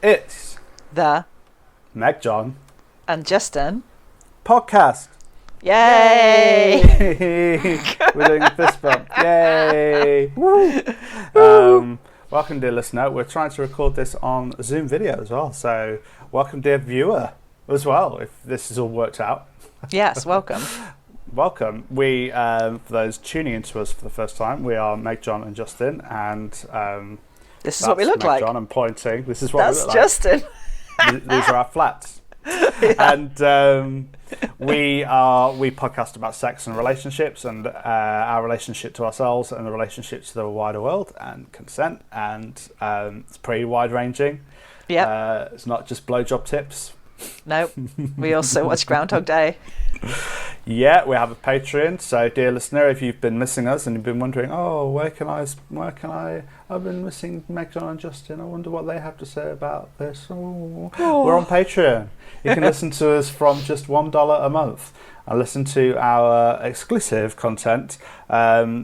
It's The Meg-John and Justin. podcast. Yay! We're doing a fist bump. Yay! Woo! Welcome, dear listener. We're trying to record this on Zoom video as well. So, welcome, dear viewer, as well. If this has all worked out. Yes, welcome. Welcome. We, for those tuning into us for the first time, we are Meg-John and Justin, and This is what we look like. Meg-John, I'm pointing. This is what That's we look Justin. like. These are our flats. Yeah. And we podcast about sex and relationships, and our relationship to ourselves and the relationship to the wider world, and consent, and it's pretty wide ranging. Yeah. It's not just blowjob tips. Nope. We also watch Groundhog Day. Yeah, we have a Patreon. So, dear listener, if you've been missing us and you've been wondering, where can I? I've been missing Meg-John and Justin. I wonder what they have to say about this. Oh. We're on Patreon. You can listen to us from just $1 a month and listen to our exclusive content,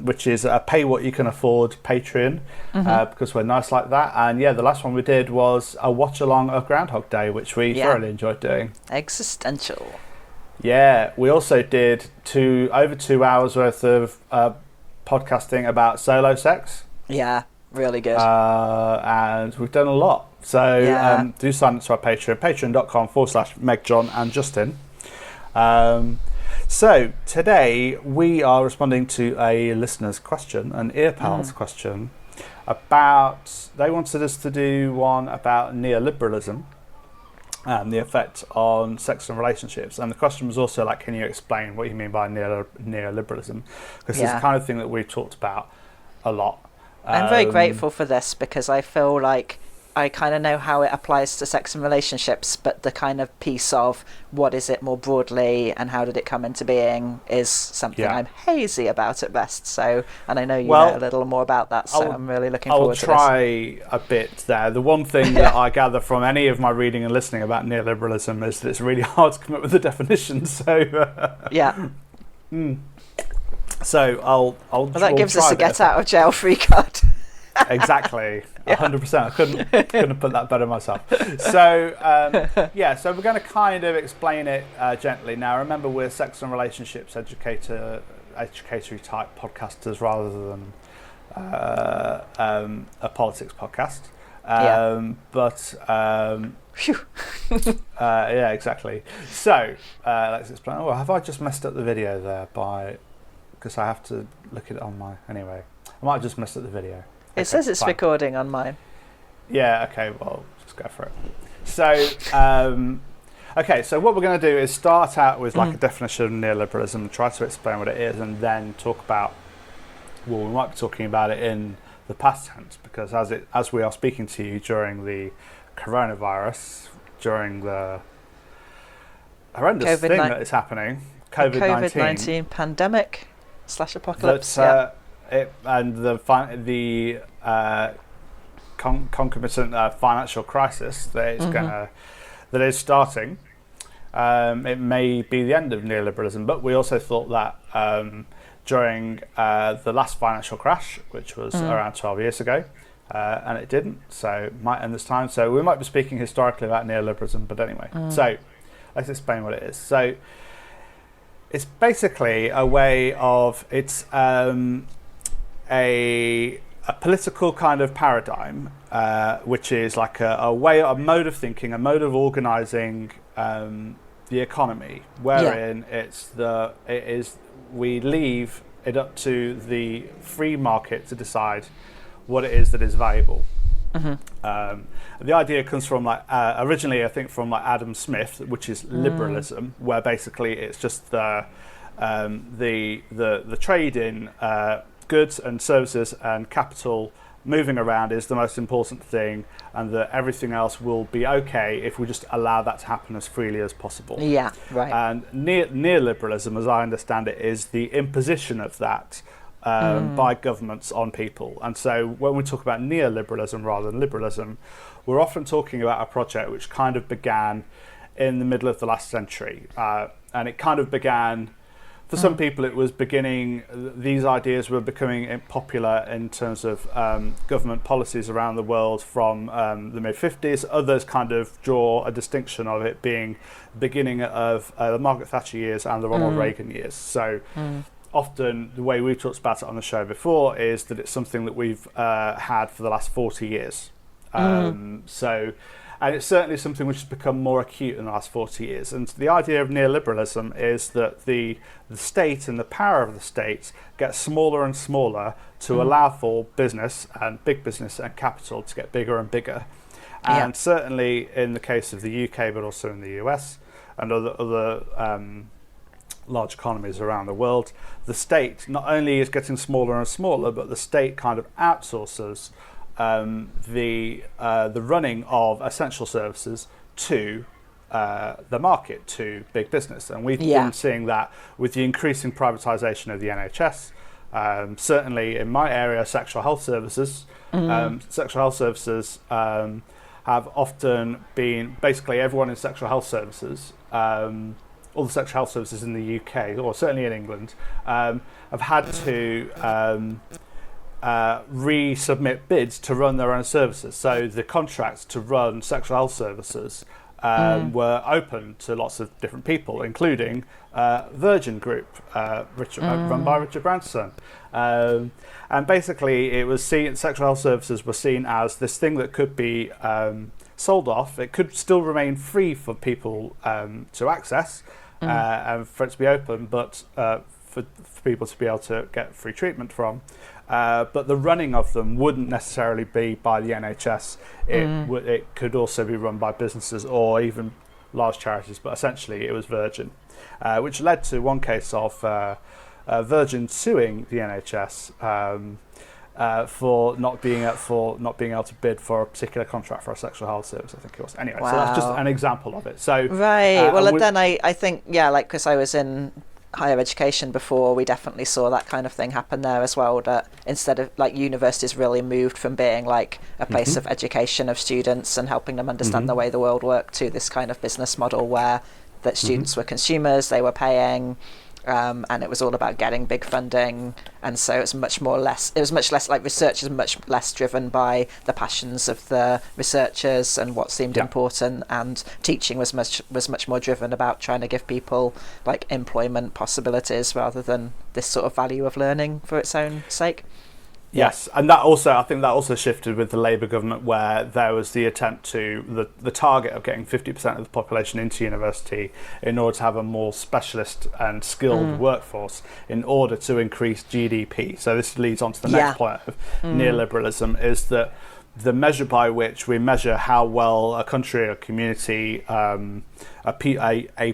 which is a pay what you can afford Patreon, because we're nice like that. And yeah, the last one we did was a watch along of Groundhog Day, which we thoroughly enjoyed doing. Existential. Yeah, we also did over 2 hours worth of podcasting about solo sex. Yeah, really good. And we've done a lot. So do sign up to our Patreon, patreon.com/Meg-John and Justin. So today we are responding to a listener's question, an earpal's question, they wanted us to do one about neoliberalism and the effect on sex and relationships. And the question was also like, can you explain what you mean by neoliberalism? Because it's the kind of thing that we've talked about a lot. I'm very grateful for this, because I feel like I kind of know how it applies to sex and relationships, but the kind of piece of what is it more broadly and how did it come into being is something I'm hazy about at best. So, and I know you know a little more about that, so I'm really looking forward to this. I'll try a bit there. The one thing that I gather from any of my reading and listening about neoliberalism is that it's really hard to come up with a definition. So So I'll that gives us a get out of jail free card. Exactly, 100%. I couldn't have put that better myself. So so we're going to kind of explain it gently. Now, remember, we're sex and relationships educatory type podcasters rather than a politics podcast. Exactly. So let's explain. Have I just messed up the video there because I have to look at it on my... Anyway, I might have just messed up the video. It says it's recording on mine. Yeah, okay, well, just go for it. So, so what we're going to do is start out with like a definition of neoliberalism and try to explain what it is, and then talk about, we might be talking about it in the past tense, because as we are speaking to you during the coronavirus, during the horrendous thing that is happening, COVID-19 pandemic / apocalypse. And the concomitant financial crisis that is starting. It may be the end of neoliberalism, but we also thought that during the last financial crash, which was around 12 years ago, and it didn't, so it might end this time. So we might be speaking historically about neoliberalism, but anyway. So let's explain what it is. So it's basically a way of a political kind of paradigm, which is like a mode of thinking, a mode of organising the economy, wherein we leave it up to the free market to decide what it is that is valuable. The idea comes from originally, I think, from Adam Smith, which is liberalism, where basically it's just the trade in goods and services and capital moving around is the most important thing, and that everything else will be okay if we just allow that to happen as freely as possible. Yeah, right. And neoliberalism, as I understand it, is the imposition of that by governments on people. And so when we talk about neoliberalism rather than liberalism, we're often talking about a project which kind of began in the middle of the last century. And it kind of began for some people, it was beginning. These ideas were becoming popular in terms of government policies around the world from the mid-50s. Others kind of draw a distinction of it being the beginning of the Margaret Thatcher years and the Ronald Reagan years. So often the way we've talked about it on the show before is that it's something that we've had for the last 40 years. And it's certainly something which has become more acute in the last 40 years. And the idea of neoliberalism is that the state and the power of the state gets smaller and smaller to allow for business and big business and capital to get bigger and bigger. And certainly in the case of the UK, but also in the US and other large economies around the world, the state not only is getting smaller and smaller, but the state kind of outsources the running of essential services to the market, to big business. And we've been seeing that with the increasing privatisation of the NHS. Certainly in my area, sexual health services. Sexual health services have often been, basically everyone in sexual health services, all the sexual health services in the UK, or certainly in England, have had to resubmit bids to run their own services. So the contracts to run sexual health services were open to lots of different people, including Virgin Group, run by Richard Branson. And basically it was seen, sexual health services were seen as this thing that could be sold off. It could still remain free for people to access and for it to be open, but for people to be able to get free treatment from. But the running of them wouldn't necessarily be by the NHS. It could also be run by businesses or even large charities, but essentially it was Virgin, which led to one case of Virgin suing the NHS for not being able to bid for a particular contract for a sexual health service, I think it was. Anyway, so that's just an example of it. So right. Well, then I think like because I was in higher education before, we definitely saw that kind of thing happen there as well, that instead of like universities really moved from being like a place of education of students and helping them understand the way the world worked to this kind of business model where that students were consumers, they were paying, and it was all about getting big funding, and so it was much less like research is much less driven by the passions of the researchers and what seemed important, and teaching was much more driven about trying to give people like employment possibilities rather than this sort of value of learning for its own sake. Yes, and I think that also shifted with the Labour government, where there was the attempt to the target of getting 50% of the population into university in order to have a more specialist and skilled workforce in order to increase GDP. So this leads on to the next point of neoliberalism, is that the measure by which we measure how well a country, a community, a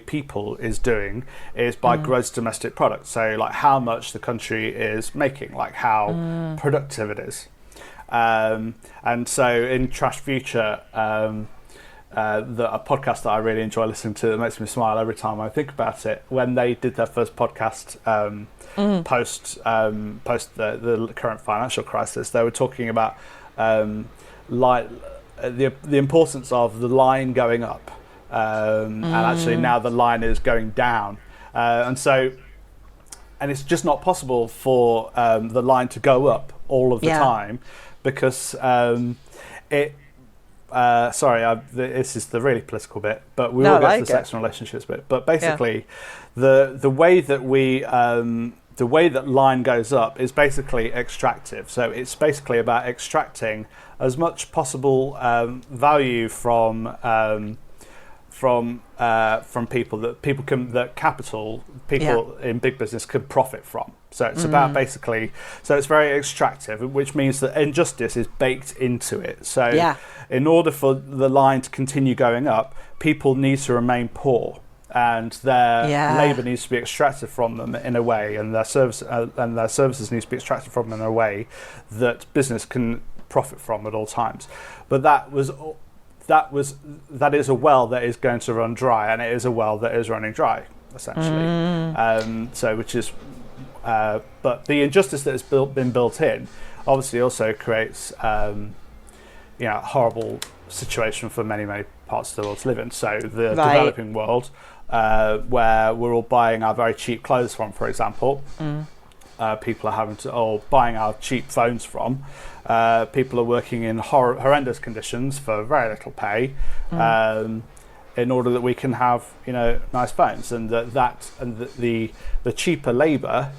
people is doing is by gross domestic product. So like how much the country is making, like how productive it is. And so in Trash Future, a podcast that I really enjoy listening to that makes me smile every time I think about it, when they did their first podcast post the current financial crisis, they were talking about like the importance of the line going up, and actually now the line is going down, and it's just not possible for the line to go up all of the time, because this is the really political bit, but we will get to the sex and relationships bit. But basically, the way that the way that line goes up is basically extractive. So it's basically about extracting as much possible value from people that capital people in big business could profit from. So it's about basically, so it's very extractive, which means that injustice is baked into it. So in order for the line to continue going up, people need to remain poor, and their labour needs to be extracted from them in a way, and their services need to be extracted from them in a way that business can profit from at all times. But that is a well that is going to run dry, and it is a well that is running dry, essentially. But the injustice that has been built in obviously also creates a horrible situation for many parts of the world to live in. So the developing world where we're all buying our very cheap clothes from, for example. People are buying our cheap phones from. People are working in horrendous conditions for very little pay, in order that we can have nice phones, and the cheaper labour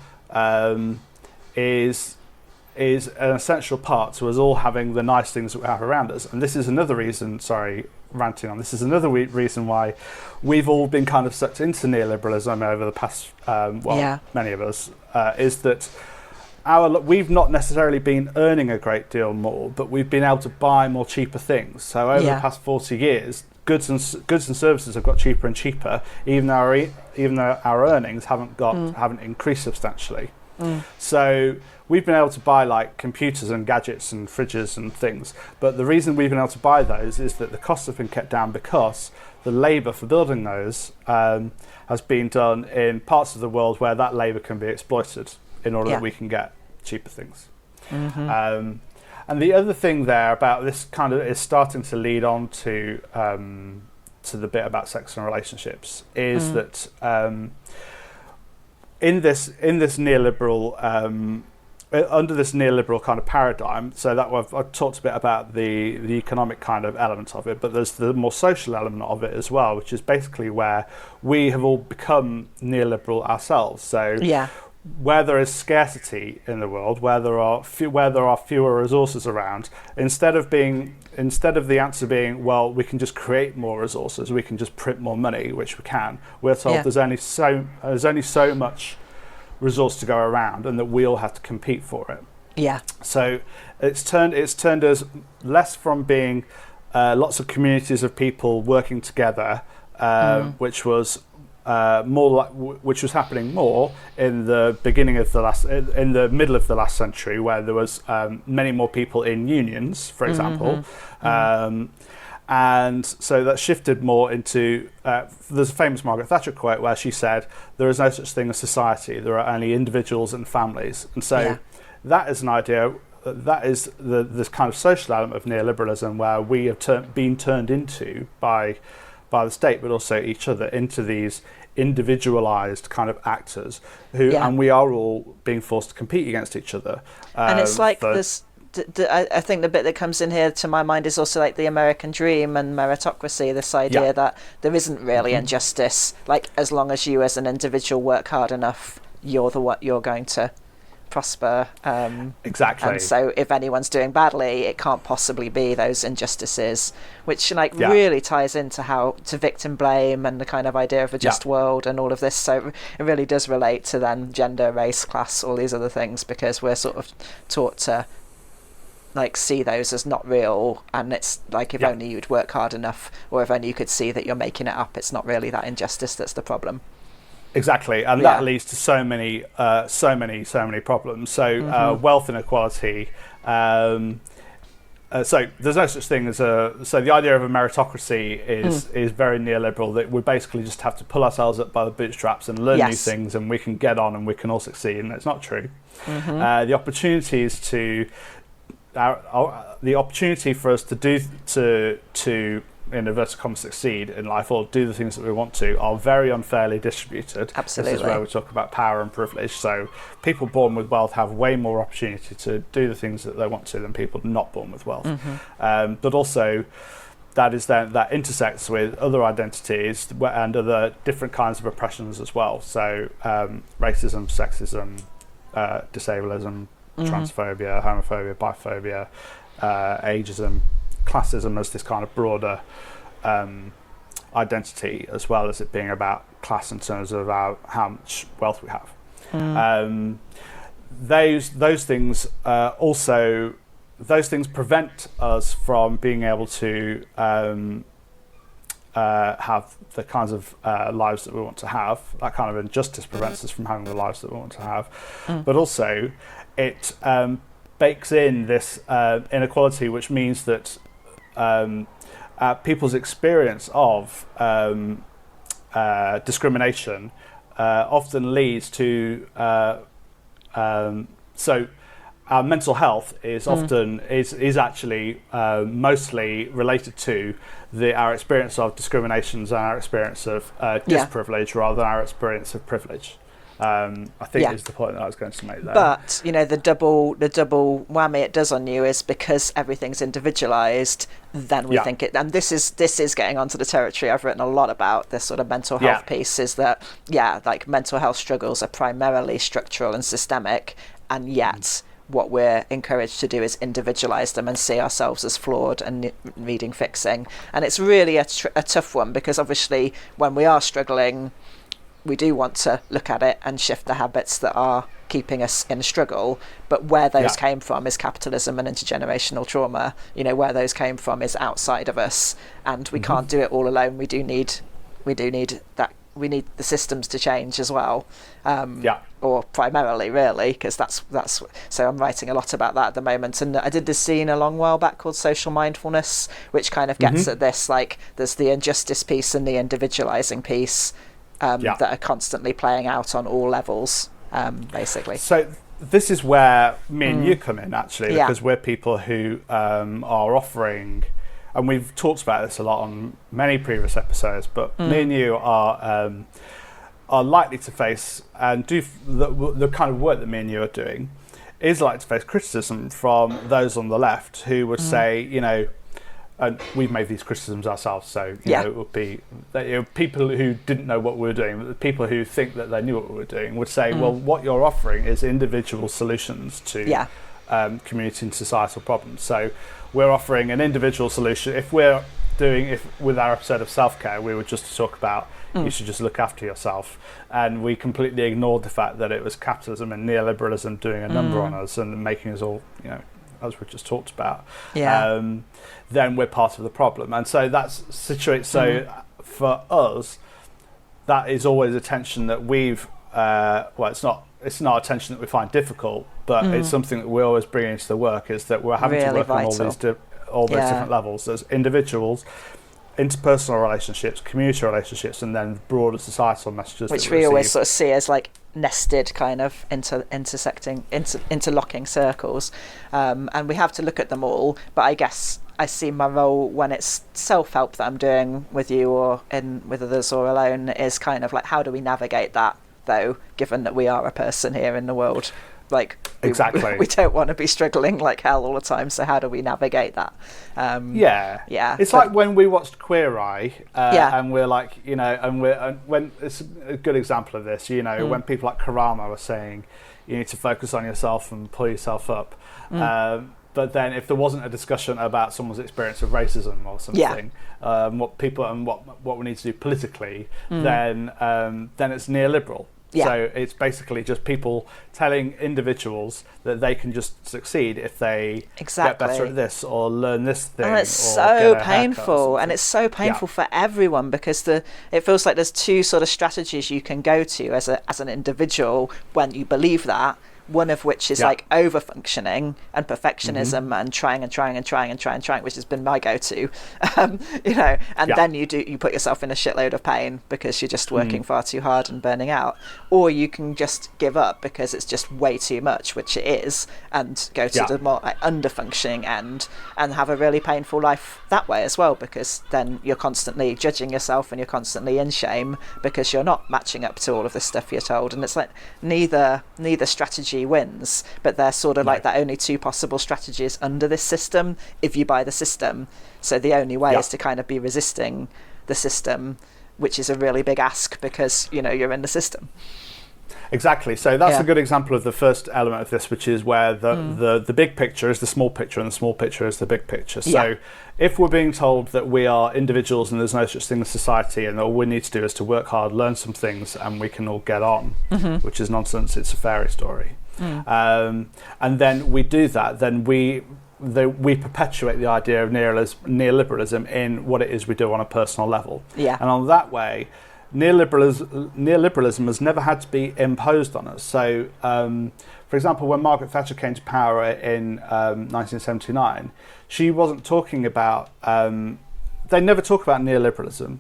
is an essential part to us all having the nice things that we have around us. And this is another reason. Sorry, ranting on. This is another reason why we've all been kind of sucked into neoliberalism over the past. Many of us is that. We've not necessarily been earning a great deal more, but we've been able to buy more cheaper things. So over the past 40 years, goods and services have got cheaper and cheaper, even though our earnings haven't increased substantially. So we've been able to buy like computers and gadgets and fridges and things. But the reason we've been able to buy those is that the costs have been kept down because the labour for building those has been done in parts of the world where that labour can be exploited, in order that we can get cheaper things. And the other thing there about this kind of is starting to lead on to the bit about sex and relationships is that in this neoliberal under this neoliberal kind of paradigm, so that I've talked a bit about the economic kind of element of it, but there's the more social element of it as well, which is basically where we have all become neoliberal ourselves. So where there is scarcity in the world, where there are fewer resources around, instead of the answer being, well, we can just create more resources, we can just print more money, which we can. We're told there's only so much resource to go around, and that we all have to compete for it. Yeah. So it's turned us less from being lots of communities of people working together, which was which was happening more in the middle of the last century, where there was many more people in unions, for example, and so that shifted more into. There's a famous Margaret Thatcher quote where she said, "There is no such thing as society. There are only individuals and families." And so that is an idea. That is this kind of social element of neoliberalism, where we have been turned into by the state, but also each other, into these individualized kind of actors and we are all being forced to compete against each other. And it's like this. I think the bit that comes in here to my mind is also like the American dream and meritocracy. This idea that there isn't really injustice. Like, as long as you as an individual work hard enough, you're going to prosper. Exactly. And so if anyone's doing badly, it can't possibly be those injustices, which really ties into victim blame and the kind of idea of a just world and all of this. So it really does relate to then gender, race, class, all these other things, because we're sort of taught to see those as not real, and it's like if only you'd work hard enough, or if only you could see that you're making it up, it's not really that injustice that's the problem. Exactly, and that leads to so many problems. So wealth inequality. So there's no such thing as so the idea of a meritocracy is very neoliberal, that we basically just have to pull ourselves up by the bootstraps and learn new things, and we can get on and we can all succeed. And it's not true. The opportunities the opportunity for us to in inverted commas succeed in life, or do the things that we want to, are very unfairly distributed. Absolutely. This is where we talk about power and privilege. So people born with wealth have way more opportunity to do the things that they want to than people not born with wealth. But also that intersects with other identities and other different kinds of oppressions as well. So racism, sexism, disableism, transphobia, homophobia, biphobia, ageism, classism as this kind of broader identity, as well as it being about class in terms of how much wealth we have. Those things prevent us from being able to have the kinds of lives that we want to have. That kind of injustice prevents us from having the lives that we want to have. But also it bakes in this inequality, which means that people's experience of discrimination often leads to so our mental health is often is actually mostly related to our experience of discriminations and our experience of disprivilege rather than our experience of privilege. I think is the point that I was going to make there. But the double whammy it does on you is because everything's individualized. Then we think it, and this is getting onto the territory I've written a lot about. This sort of mental health piece is that like mental health struggles are primarily structural and systemic, and yet what we're encouraged to do is individualize them and see ourselves as flawed and needing fixing. And it's really a tough one, because obviously when we are struggling, we do want to look at it and shift the habits that are keeping us in struggle. But where those came from is capitalism and intergenerational trauma. Where those came from is outside of us, and we can't do it all alone. We need that. We need the systems to change as well. Or primarily, really, because that's. So I'm writing a lot about that at the moment, and I did this scene a long while back called Social Mindfulness, which kind of gets at this. Like, there's the injustice piece and the individualizing piece. That are constantly playing out on all levels, basically. So this is where me and you come in, actually, because we're people who are offering, and we've talked about this a lot on many previous episodes, but me and you are likely to face, and do the kind of work that me and you are doing is likely to face criticism from those on the left who would say, and we've made these criticisms ourselves, so it would be people who didn't know what we were doing, but the people who think that they knew what we were doing would say, well, what you're offering is individual solutions to community and societal problems. So we're offering an individual solution. If with our episode of self-care, we were just to talk about you should just look after yourself, and we completely ignored the fact that it was capitalism and neoliberalism doing a number on us and making us all, as we just talked about, then we're part of the problem. And so that's situated. So for us, that is always a tension that we've. It's not a tension that we find difficult, but it's something that we always bring into the work. Is that we're having to work on all those different levels. There's individuals, interpersonal relationships, community relationships, and then broader societal messages, which we always sort of see as like nested kind of interlocking circles, and we have to look at them all. But I guess I see my role when it's self-help that I'm doing with you or with others or alone is kind of like, how do we navigate that, though, given that we are a person here in the world? Like, exactly, we don't want to be struggling like hell all the time, so how do we navigate that? It's like when we watched Queer Eye, and we're like, when it's a good example of this, when people like Karama were saying you need to focus on yourself and pull yourself up, but then if there wasn't a discussion about someone's experience of racism or something, what we need to do politically, then it's neoliberal. So it's basically just people telling individuals that they can just succeed if they get better at this or learn this thing. And it's so painful, and it's so painful for everyone, because it feels like there's two sort of strategies you can go to as an individual when you believe that. One of which is like over functioning and perfectionism and trying, which has been my go-to, then you put yourself in a shitload of pain because you're just working far too hard and burning out. Or you can just give up because it's just way too much, which it is, and go to the more under functioning end and have a really painful life that way as well, because then you're constantly judging yourself and you're constantly in shame because you're not matching up to all of this stuff you're told. And it's like neither strategy wins, but they're sort of like the only two possible strategies under this system if you buy the system. So the only way is to kind of be resisting the system, which is a really big ask because you're in the system. Exactly. So that's a good example of the first element of this, which is where the big picture is the small picture and the small picture is the big picture. So if we're being told that we are individuals and there's no such thing as society and all we need to do is to work hard, learn some things, and we can all get on, which is nonsense, it's a fairy story. And then we do that, then we perpetuate the idea of neoliberalism in what it is we do on a personal level. And on that way, neoliberalism has never had to be imposed on us. So, for example, when Margaret Thatcher came to power in 1979, she wasn't talking about. They never talk about neoliberalism.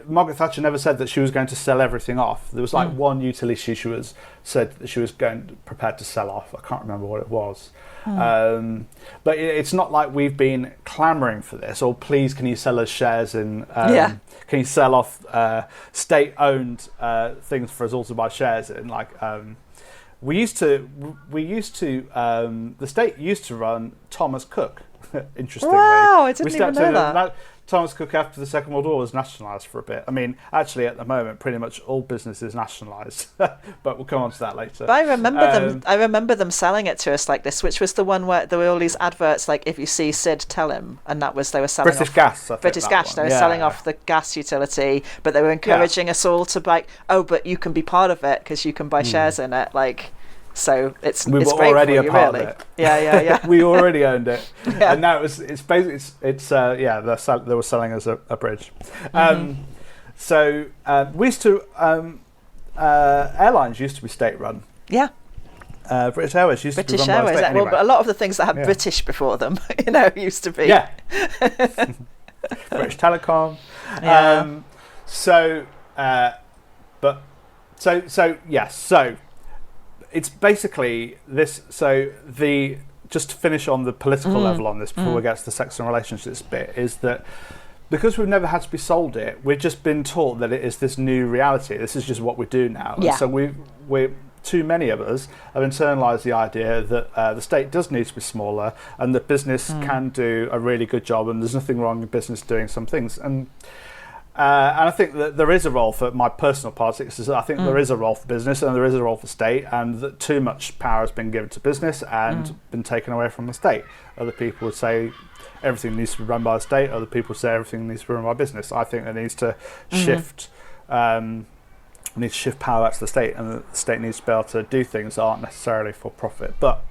Margaret Thatcher never said that she was going to sell everything off. There was like one utility she said that she was prepared to sell off. I can't remember what it was. But it's not like we've been clamouring for this, or please can you sell us shares in, can you sell off state-owned things for us all to buy shares in. Like the state used to run Thomas Cook, interestingly. Wow, I didn't even know that. Thomas Cook, after the Second World War, was nationalised for a bit. I mean, actually, at the moment, pretty much all business is nationalised. But we'll come on to that later. But I remember them selling it to us like this, which was the one where there were all these adverts like, if you see Sid, tell him. And that was, they were selling British Gas. British Gas. They were selling off the gas utility, but they were encouraging us all to like, oh, but you can be part of it because you can buy shares in it. Like, so it's we it's were great already for a you, part really. of it. Yeah. We already owned it, Yeah. and now they were selling us a bridge. So we used to airlines used to be state run. Yeah. British Airways used to be run by the state anyway. Well, but a lot of the things that have British before them, used to be. Yeah. British Telecom. Yeah. So it's basically this. So just to finish on the political level on this before we get to the sex and relationships bit, is that because we've never had to be sold it, we've just been taught that it is this new reality. This is just what we do now. Yeah. And so we're too many of us have internalised the idea that the state does need to be smaller, and that business can do a really good job, and there's nothing wrong in business doing some things. And I think that there is a role for my personal politics. I think there is a role for business and there is a role for state, and that too much power has been given to business and been taken away from the state. Other people would say everything needs to be run by the state. Other people say everything needs to be run by business. I think there needs to shift. We need to shift power back to the state, and the state needs to be able to do things that aren't necessarily for profit. But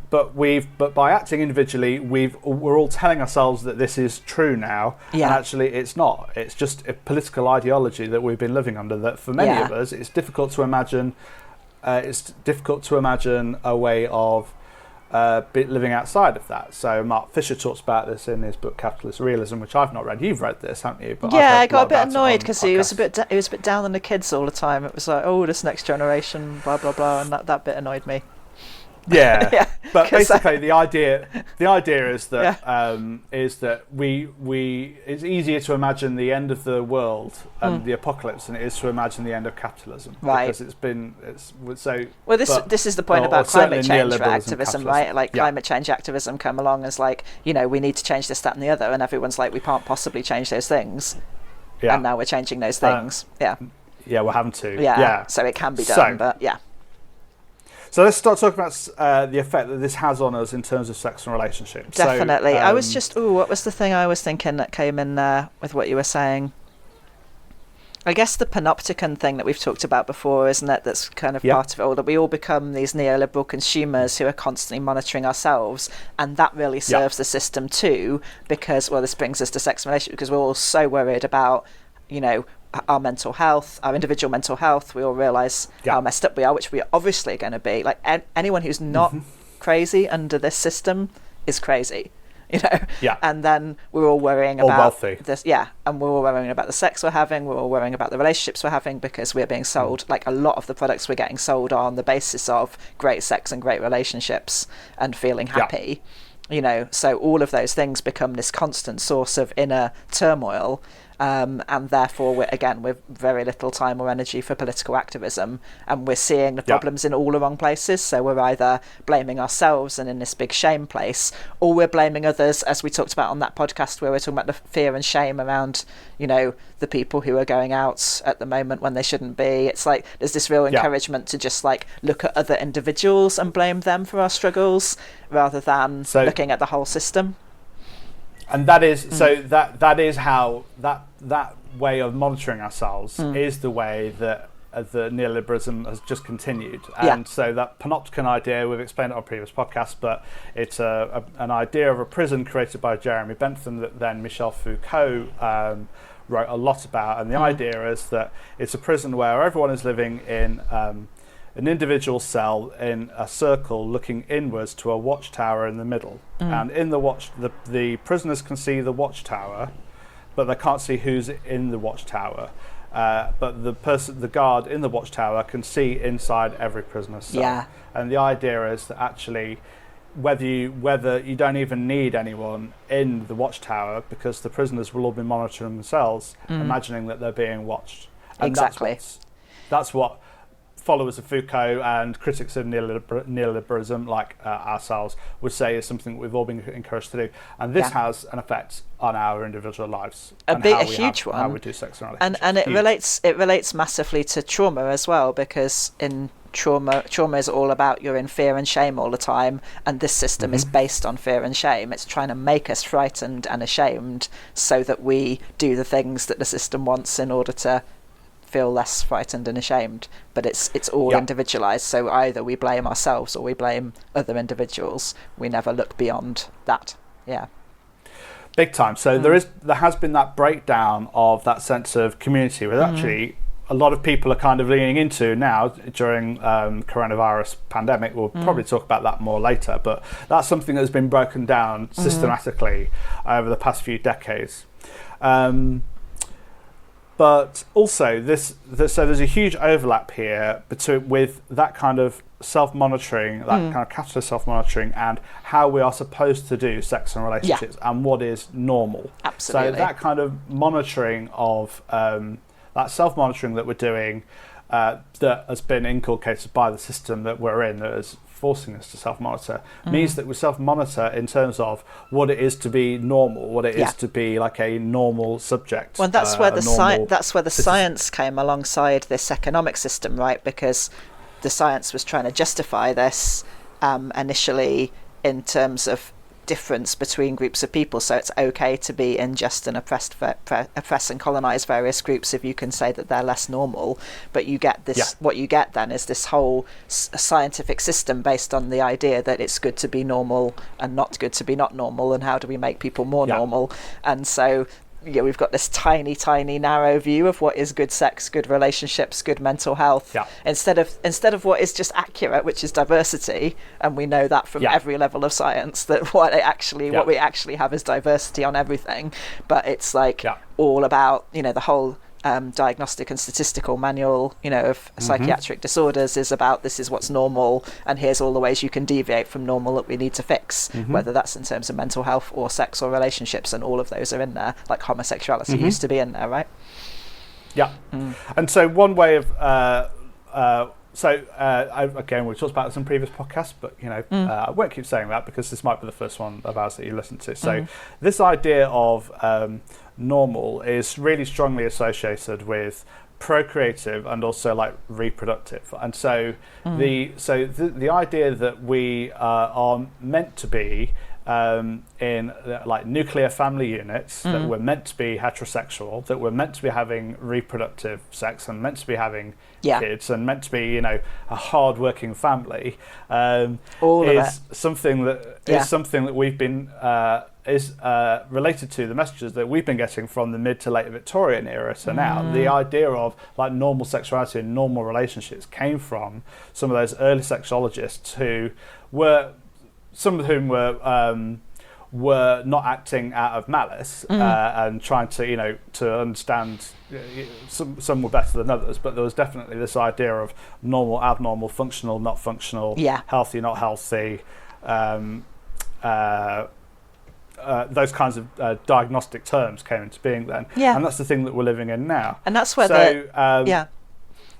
But by acting individually, we're all telling ourselves that this is true now, and actually it's not. It's just a political ideology that we've been living under. That for many of us, it's difficult to imagine. It's difficult to imagine a way of living outside of that. So Mark Fisher talks about this in his book Capitalist Realism, which I've not read. You've read this, haven't you? But I got a bit annoyed because he was a bit down on the kids all the time. It was like, oh, this next generation, blah blah blah, and that bit annoyed me. Yeah, but basically the idea is that it's easier to imagine the end of the world and the apocalypse than it is to imagine the end of capitalism, right? Because this is the point about climate change activism, right? Like climate change activism come along as like, we need to change this, that, and the other, and everyone's like, we can't possibly change those things, and now we're changing those things. We're having to. So it can be done, but So let's start talking about the effect that this has on us in terms of sex and relationships. Definitely. I was just, what was the thing I was thinking that came in there with what you were saying? I guess the panopticon thing that we've talked about before, isn't it? That's kind of part of it all, that we all become these neoliberal consumers who are constantly monitoring ourselves, and that really serves the system too, because, this brings us to sex and relationships, because we're all so worried about, our mental health, our individual mental health. We all realise how messed up we are, which we obviously are going to be. Like anyone who's not crazy under this system is crazy, And then we're all worrying about this, and we're all worrying about the sex we're having. We're all worrying about the relationships we're having, because we're being sold. Like a lot of the products we're getting sold are on the basis of great sex and great relationships and feeling happy. So all of those things become this constant source of inner turmoil. And therefore, we're very little time or energy for political activism, and we're seeing the problems in all the wrong places. So we're either blaming ourselves and in this big shame place, or we're blaming others, as we talked about on that podcast where we're talking about the fear and shame around, the people who are going out at the moment when they shouldn't be. It's like there's this real encouragement to just like look at other individuals and blame them for our struggles, rather than looking at the whole system. And that is that is how that way of monitoring ourselves is the way that the neoliberalism has just continued. And so that panopticon idea, we've explained it on previous podcasts, but it's an idea of a prison created by Jeremy Bentham that then Michel Foucault wrote a lot about. And the idea is that it's a prison where everyone is living in an individual cell in a circle looking inwards to a watchtower in the middle. And in the prisoners can see the watchtower, but they can't see who's in the watchtower. But the guard in the watchtower can see inside every prisoner's cell. Yeah. And the idea is that actually, whether you don't even need anyone in the watchtower, because the prisoners will all be monitoring themselves, imagining that they're being watched. And exactly. That's what followers of Foucault and critics of neoliberalism, like ourselves, would say is something that we've all been encouraged to do. And this has an effect on our individual lives. A huge one. How we do sex and relationships. And it relates massively to trauma as well, because in trauma is all about you're in fear and shame all the time, and this system is based on fear and shame. It's trying to make us frightened and ashamed so that we do the things that the system wants in order to feel less frightened and ashamed. But it's all individualized, so either we blame ourselves or we blame other individuals. We never look beyond that. Big time. So there has been that breakdown of that sense of community, where actually a lot of people are kind of leaning into now during coronavirus pandemic. We'll probably talk about that more later, but that's something that's been broken down systematically over the past few decades. But also, so there's a huge overlap here with that kind of self-monitoring, that kind of capitalist self-monitoring, and how we are supposed to do sex and relationships, and what is normal. Absolutely. So that kind of monitoring of that self-monitoring that we're doing, that has been inculcated by the system that we're in, that is forcing us to self-monitor, means that we self-monitor in terms of what it is to be normal, what it is to be like a normal subject. Well, that's where the science came alongside this economic system, right? Because the science was trying to justify this initially in terms of difference between groups of people, so it's okay to be unjust and oppress and colonize various groups if you can say that they're less normal. But you get this, what you get then is this whole scientific system based on the idea that it's good to be normal and not good to be not normal, and how do we make people more normal. And so we've got this tiny narrow view of what is good sex, good relationships, good mental health, instead of what is just accurate, which is diversity. And we know that from every level of science, that what we actually have is diversity on everything. But it's like all about, the whole diagnostic and statistical manual, of psychiatric disorders is about, this is what's normal, and here's all the ways you can deviate from normal that we need to fix, whether that's in terms of mental health or sex or relationships, and all of those are in there. Like homosexuality used to be in there, right? And so one way of again, we've talked about this in previous podcasts, but I won't keep saying that because this might be the first one of ours that you listen to. So this idea of normal is really strongly associated with procreative and also like reproductive. And so the idea that we are meant to be in like nuclear family units, that we're meant to be heterosexual, that we're meant to be having reproductive sex and meant to be having kids and meant to be a hard-working family, is something that we've been is related to the messages that we've been getting from the mid to late Victorian era to now. The idea of like normal sexuality and normal relationships came from some of those early sexologists who were, some of whom were not acting out of malice and trying to to understand. Some were better than others, but there was definitely this idea of normal, abnormal, functional, not functional, healthy, not healthy. Those kinds of diagnostic terms came into being then, and that's the thing that we're living in now. And that's where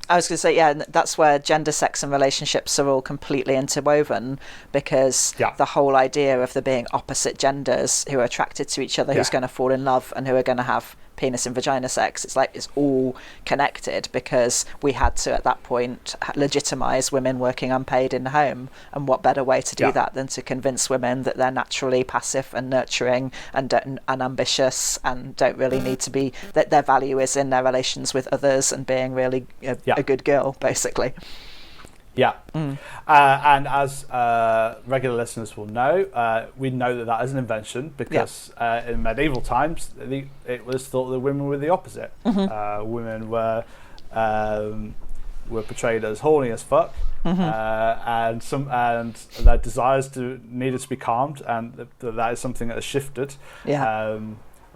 I was going to say, that's where gender, sex and relationships are all completely interwoven, because the whole idea of there being opposite genders who are attracted to each other, who's going to fall in love and who are going to have penis and vagina sex, it's all connected, because we had to at that point legitimize women working unpaid in the home. And what better way to do that than to convince women that they're naturally passive and nurturing and ambitious and don't really need to be, that their value is in their relations with others and being really a good girl, basically. And as regular listeners will know, we know that is an invention, because in medieval times it was thought that women were the opposite. Women were portrayed as horny as fuck, and their desires needed to be calmed, and that is something that has shifted.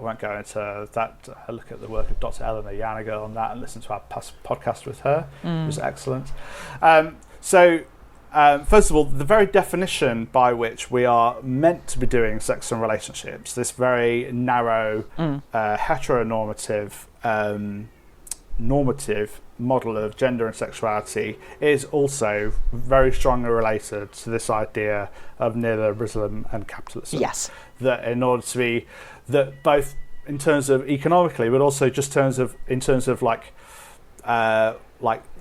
I won't go into that. Look at the work of Dr. Eleanor Yaniger on that and listen to our past podcast with her, which was excellent. First of all, the very definition by which we are meant to be doing sex and relationships, this very narrow, heteronormative, normative model of gender and sexuality, is also very strongly related to this idea of neoliberalism and capitalism. Yes. That in order to be, that both in terms of economically, but also just in terms of like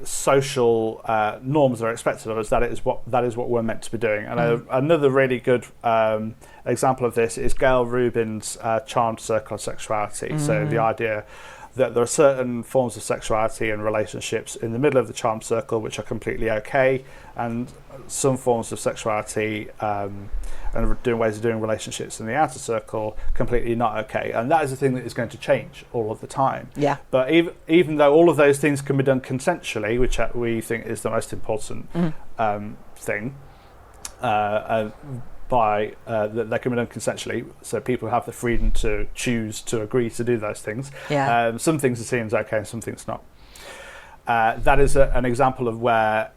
social norms that are expected of us, that is what we're meant to be doing. And another really good example of this is Gail Rubin's charmed circle of sexuality. So the idea that there are certain forms of sexuality and relationships in the middle of the charmed circle which are completely okay, and some forms of sexuality and ways of doing relationships in the outer circle completely not okay. And that is a thing that is going to change all of the time. Yeah. But even though all of those things can be done consensually, which we think is the most important thing, that they can be done consensually, so people have the freedom to choose to agree to do those things. Yeah. Some things are seen as okay and some things not. That is an example of where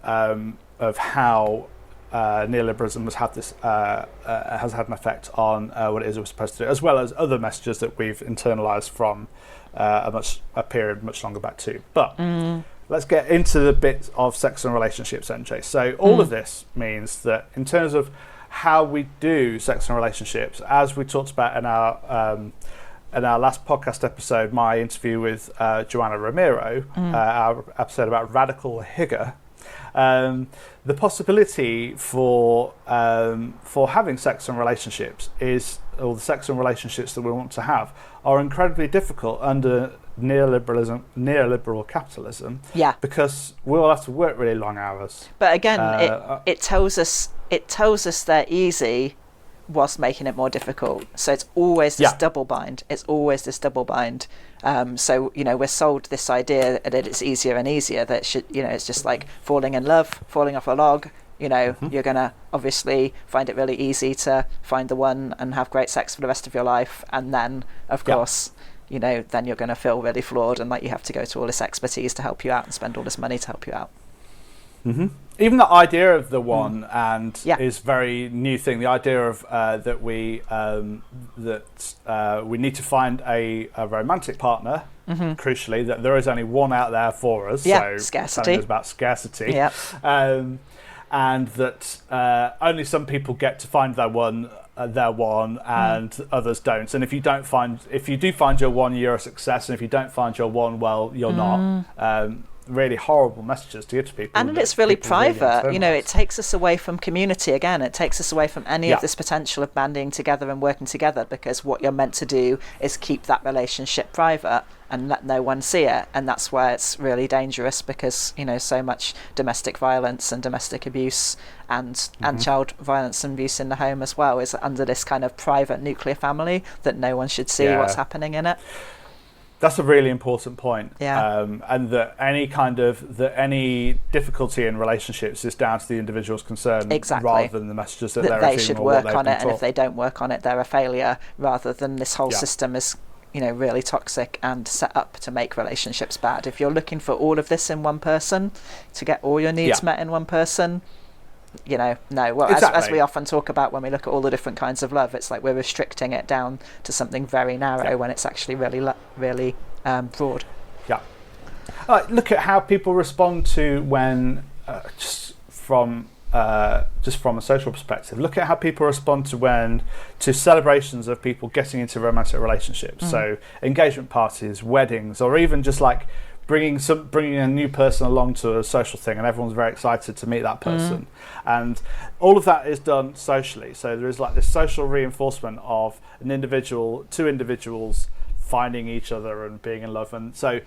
of how neoliberalism has had an effect on what it is we're supposed to do, as well as other messages that we've internalised from a period much longer back too. But let's get into the bit of sex and relationships, NJ. So all of this means that in terms of how we do sex and relationships, as we talked about in our last podcast episode, my interview with Joanna Romero, our episode about radical hygge, the possibility for having sex and relationships or the sex and relationships that we want to have, are incredibly difficult under neoliberal capitalism. Yeah. Because we'll have to work really long hours. But again, it tells us they're easy whilst making it more difficult. So it's always this double bind. It's always this double bind. So, we're sold this idea that it's easier and easier, that it should, it's just like falling in love, falling off a log. You're going to obviously find it really easy to find the one and have great sex for the rest of your life. And then, of course, then you're going to feel really flawed and like you have to go to all this expertise to help you out and spend all this money to help you out. Even the idea of the one is very new thing. The idea of that we need to find a romantic partner. Crucially, that there is only one out there for us. Yeah, so scarcity. It's about scarcity. Yeah. And that only some people get to find their one, and others don't. And if you do find your one, you're a success. And if you don't find your one, well, you're not. Really horrible messages to give to people. And it's really private. It takes us away from community again. It takes us away from any of this potential of banding together and working together, because what you're meant to do is keep that relationship private and let no one see it. And that's where it's really dangerous, because so much domestic violence and domestic abuse and child violence and abuse in the home as well is under this kind of private nuclear family that no one should see what's happening in it. That's a really important point. Yeah. And that any difficulty in relationships is down to the individual's concern, rather than the messages that they're they receiving should or what work they've on been it, and taught. if they don't work on it, they're a failure, rather than this whole system is really toxic and set up to make relationships bad. If you're looking for all of this in one person, to get all your needs met in one person, no. Well, exactly. as we often talk about when we look at all the different kinds of love, it's like we're restricting it down to something very narrow when it's actually really broad. Yeah. Look at how people respond to when, just from a social perspective, look at how people respond to celebrations of people getting into romantic relationships. So engagement parties, weddings, or even just like bringing a new person along to a social thing, and everyone's very excited to meet that person. And all of that is done socially. So there is like this social reinforcement of two individuals finding each other and being in love. And so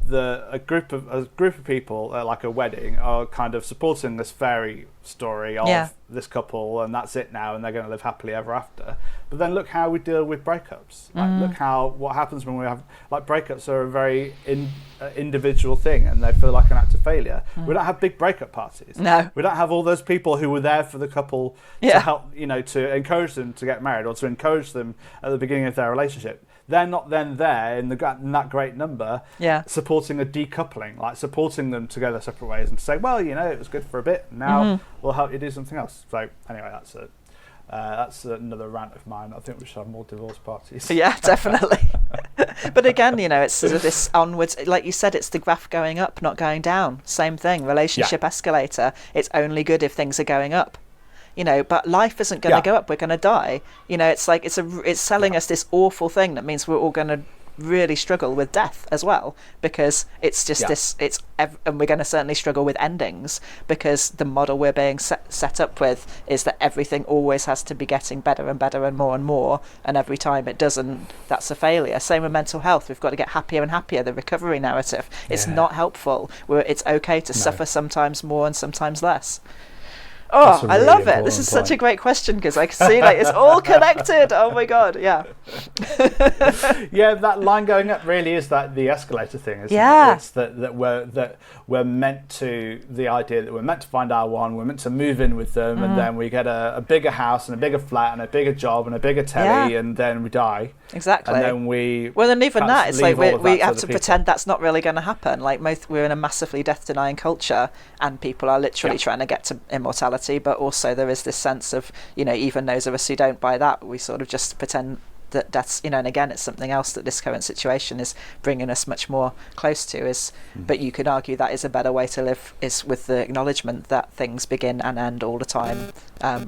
a group of people at like a wedding are kind of supporting this fairy story of this couple, and that's it now, and they're going to live happily ever after. But then look how we deal with breakups. Look what happens when we have breakups are a very individual thing, and they feel like an act of failure. We don't have big breakup parties. No, we don't have all those people who were there for the couple to help, to encourage them to get married or to encourage them at the beginning of their relationship. they're not then there in that great number supporting a decoupling, like supporting them to go their separate ways and say, well, it was good for a bit, now we'll help you do something else. So anyway, that's another rant of mine. I think we should have more divorce parties. Yeah, definitely. But again, it's sort of this onwards, like you said, it's the graph going up, not going down. Same thing, relationship escalator. It's only good if things are going up. But life isn't going to go up. We're going to die. It's like it's selling us this awful thing that means we're all going to really struggle with death as well, because it's just and we're going to certainly struggle with endings, because the model we're being set up with is that everything always has to be getting better and better and more, and every time it doesn't, that's a failure. Same with mental health. We've got to get happier and happier. The recovery narrative, it's not helpful. It's okay to suffer sometimes more and sometimes less. Oh, really, I love it. This is such a great question, because I can see it's all connected. Oh my God, yeah. Yeah, that line going up really is that the escalator thing, isn't it? It's that we're meant to, the idea that we're meant to find our one, we're meant to move in with them, and then we get a bigger house and a bigger flat and a bigger job and a bigger telly, and then we die. Exactly. And then and even that, it's like we have to pretend that's not really going to happen. Like we're in a massively death-denying culture, and people are literally trying to get to immortality. But also there is this sense of, even those of us who don't buy that, we sort of just pretend that that's, and again, it's something else that this current situation is bringing us much more close to. But you could argue that is a better way to live, is with the acknowledgement that things begin and end all the time,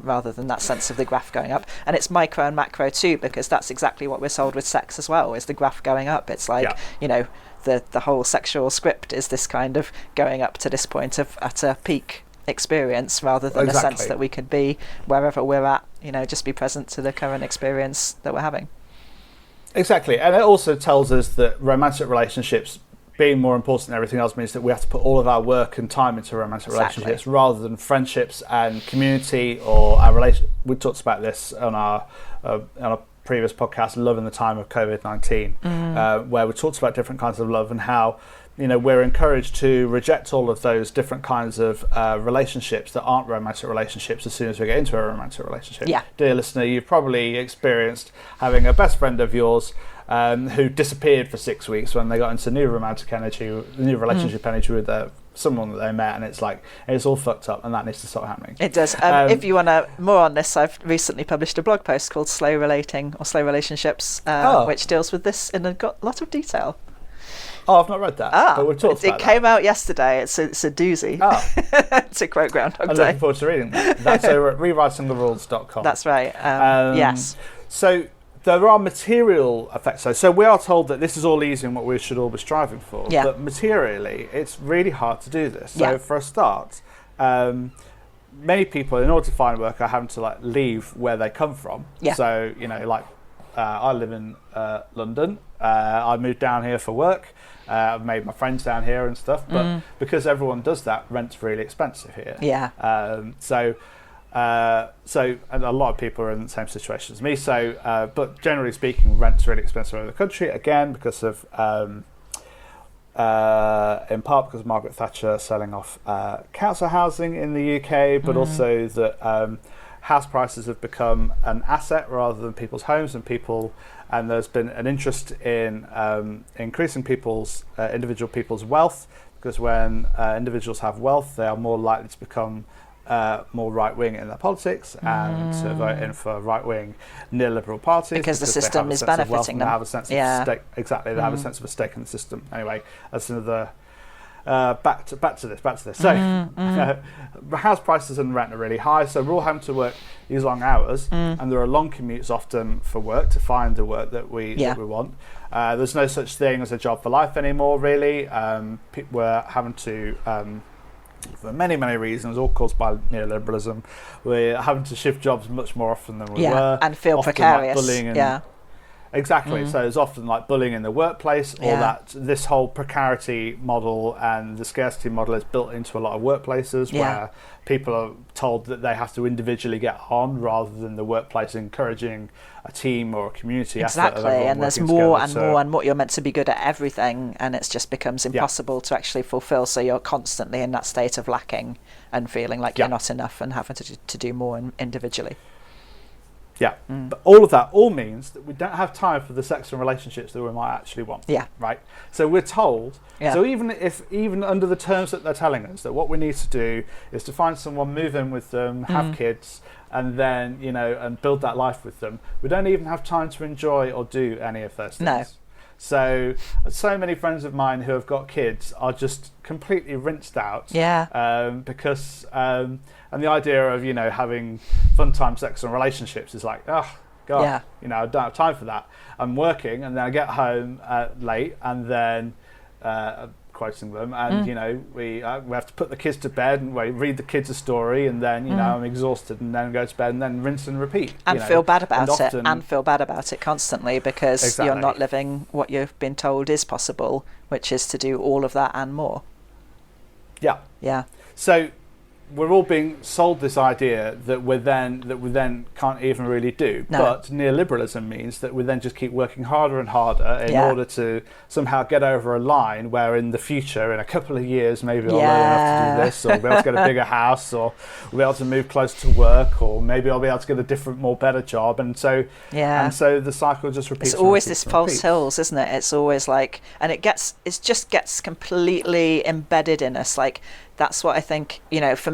rather than that sense of the graph going up. And it's micro and macro too, because that's exactly what we're sold with sex as well, is the graph going up. It's like, the whole sexual script is this kind of going up to this point of at a peak experience, rather than a sense that we could be wherever we're at, just be present to the current experience that we're having. Exactly. And it also tells us that romantic relationships being more important than everything else means that we have to put all of our work and time into romantic relationships, rather than friendships and community, or our relation. We talked about this on our previous podcast, Love in the Time of COVID-19, where we talked about different kinds of love and how we're encouraged to reject all of those different kinds of relationships that aren't romantic relationships as soon as we get into a romantic relationship. Yeah. Dear listener, you've probably experienced having a best friend of yours who disappeared for 6 weeks when they got into new relationship energy with someone that they met, and it's all fucked up, and that needs to stop happening. It does. If you want more on this, I've recently published a blog post called Slow Relating or Slow Relationships, which deals with this in a lot of detail. Oh, I've not read that. But we've talked about it. It came out yesterday. It's a doozy. To quote Groundhog Day. I'm looking forward to reading that. That's over at rewritingtherules.com. That's right. Yes. So there are material effects. So we are told that this is all easy and what we should all be striving for. Yeah. But materially, it's really hard to do this. So for a start, many people, in order to find work, are having to leave where they come from. Yeah. So I live in London. I moved down here for work. I've made my friends down here and stuff, but because everyone does that, rent's really expensive here. Yeah. So and a lot of people are in the same situation as me. So, but generally speaking, rent's really expensive over the country. Again, because of in part because of Margaret Thatcher selling off council housing in the UK, but also that house prices have become an asset rather than people's homes, and there's been an interest in increasing individual people's wealth, because when individuals have wealth, they are more likely to become more right-wing in their politics and to vote in for right-wing neoliberal parties, because the system is benefiting them. They have a sense of stake. Exactly, they have a sense of a stake in the system. Anyway, that's another. Back to this. So, house prices and rent are really high, so we're all having to work these long hours, and there are long commutes often for work to find the work that we want. There's no such thing as a job for life anymore, really. We're having to, for many reasons, all caused by neoliberalism, we're having to shift jobs much more often than we were, and feel precarious. Bullying Exactly. So there's often bullying in the workplace, or that this whole precarity model and the scarcity model is built into a lot of workplaces where people are told that they have to individually get on rather than the workplace encouraging a team or a community. Exactly. And there's more and more and more. You're meant to be good at everything, and it just becomes impossible to actually fulfill. So you're constantly in that state of lacking and feeling like you're not enough and having to do more individually. Yeah, but all of that all means that we don't have time for the sex and relationships that we might actually want. Yeah. Right. So we're told. Yeah. So even under the terms that they're telling us, that what we need to do is to find someone, move in with them, have kids, and then and build that life with them. We don't even have time to enjoy or do any of those things. No. So many friends of mine who have got kids are just completely rinsed out. Yeah. Because and the idea of having fun time, sex and relationships is like, oh God, Yeah. I don't have time for that. I'm working, and then I get home late, and then quoting them, and we have to put the kids to bed, and we read the kids a story, and then I'm exhausted, and then go to bed, and then rinse and repeat, and feel bad about it, and feel bad about it constantly, because you're not living what you've been told is possible, which is to do all of that and more. Yeah. So we're all being sold this idea that we then can't even really do. No. But neoliberalism means that we then just keep working harder and harder in order to somehow get over a line where in the future, in a couple of years, maybe I'll learn enough to do this, or be able to get a bigger house, or we'll be able to move close to work, or maybe I'll be able to get a different, more better job. And so the cycle just repeats. It's always this false hills, isn't it? It's always like, and it just gets completely embedded in us. Like, that's what I think,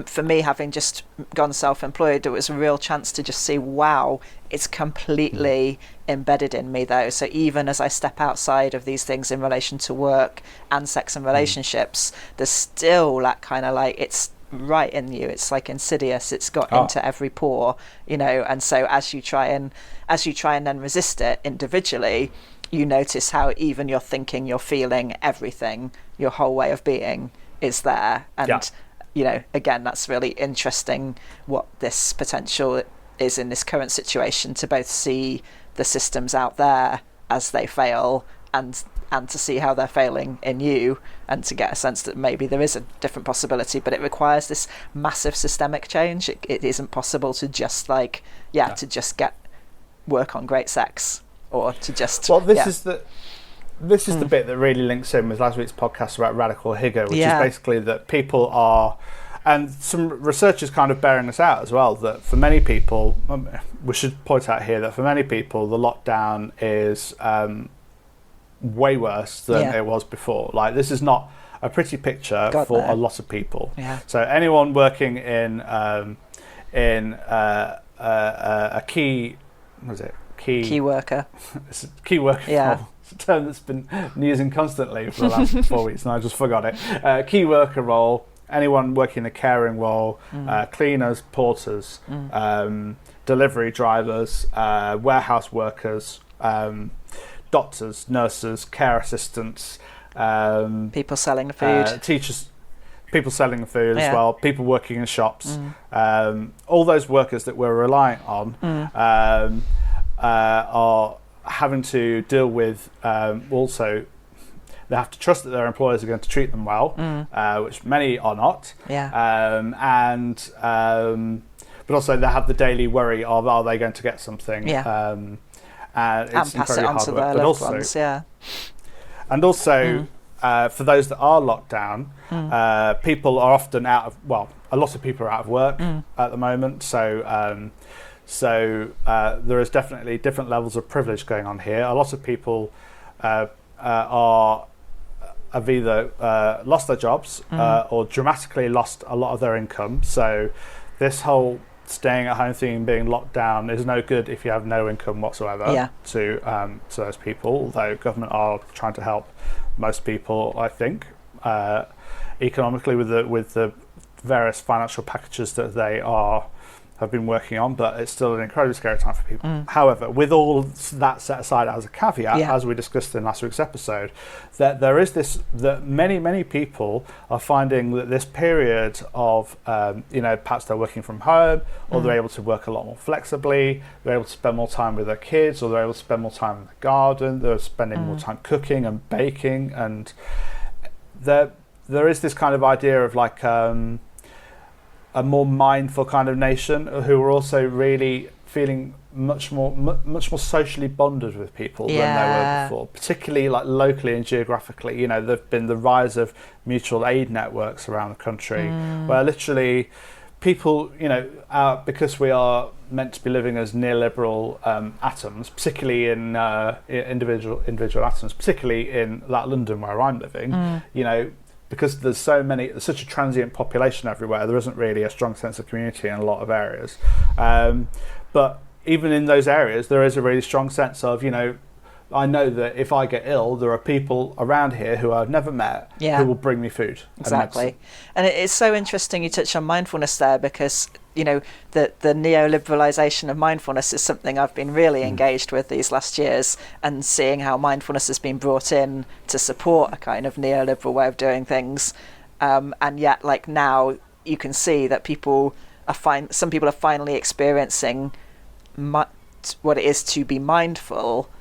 for me, having just gone self-employed, it was a real chance to just see, wow, it's completely embedded in me, though. So even as I step outside of these things in relation to work and sex and relationships, there's still that kind of like, it's right in you. It's like insidious. It's got into every pore, and so as you try and then resist it individually, you notice how even your thinking, your feeling, everything, your whole way of being is there. And again, that's really interesting what this potential is in this current situation, to both see the systems out there as they fail, and to see how they're failing in you, and to get a sense that maybe there is a different possibility, but it requires this massive systemic change. It isn't possible to just to just get work on great sex, or to just This is the bit that really links in with last week's podcast about radical hygge, which is basically that people are, and some researchers kind of bearing this out as well, that for many people, we should point out here that for many people, the lockdown is way worse than it was before. Like, this is not a pretty picture for a lot of people. Yeah. So anyone working in a key worker. It's a key worker. Yeah. It's a term that's been using constantly for the last 4 weeks, and I just forgot it. Key worker role, anyone working in a caring role, cleaners, porters, delivery drivers, warehouse workers, doctors, nurses, care assistants, people selling the food, teachers, people selling the food as well, people working in shops, all those workers that we're relying on are having to deal with also, they have to trust that their employers are going to treat them well, which many are not. But also they have the daily worry of, are they going to get something? And it's pass it on to their loved ones. And also, for those that are locked down, people are often a lot of people are out of work at the moment. So there is definitely different levels of privilege going on here. A lot of people have either lost their jobs or dramatically lost a lot of their income. So this whole staying at home thing and being locked down is no good if you have no income whatsoever to those people, although government are trying to help most people, I think, economically with the various financial packages that they have been working on, but it's still an incredibly scary time for people. However, with all that set aside as a caveat, as we discussed in last week's episode, that there is this, that many people are finding that this period of, perhaps they're working from home, or they're able to work a lot more flexibly, they're able to spend more time with their kids, or they're able to spend more time in the garden, they're spending more time cooking and baking, and there is this kind of idea of like, a more mindful kind of nation who are also really feeling much more socially bonded with people than they were before, particularly like locally and geographically. There've been the rise of mutual aid networks around the country where literally people, because we are meant to be living as neoliberal atoms, particularly in individual atoms, particularly in that London where I'm living, because there's such a transient population everywhere, there isn't really a strong sense of community in a lot of areas. But even in those areas, there is a really strong sense of, I know that if I get ill, there are people around here who I've never met who will bring me food. Exactly. And it's so interesting you touch on mindfulness there, because, the neoliberalisation of mindfulness is something I've been really engaged with these last years, and seeing how mindfulness has been brought in to support a kind of neoliberal way of doing things. And yet, like, now you can see that some people are finally experiencing what it is to be mindful,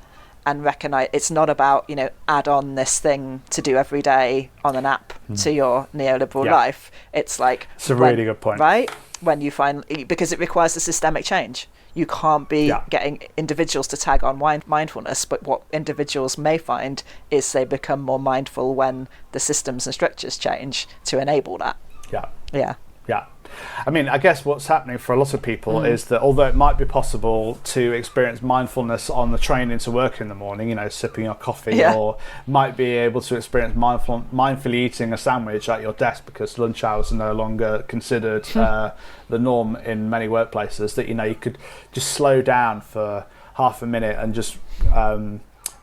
and recognize it's not about, add on this thing to do every day on an app to your neoliberal life. It's like, it's a really good point, right? When you because it requires a systemic change. You can't be getting individuals to tag on mindfulness, but what individuals may find is they become more mindful when the systems and structures change to enable that. Yeah. I mean, I guess what's happening for a lot of people is that although it might be possible to experience mindfulness on the train into work in the morning, sipping your coffee, or might be able to experience mindfully eating a sandwich at your desk because lunch hours are no longer considered the norm in many workplaces, that, you could just slow down for half a minute and just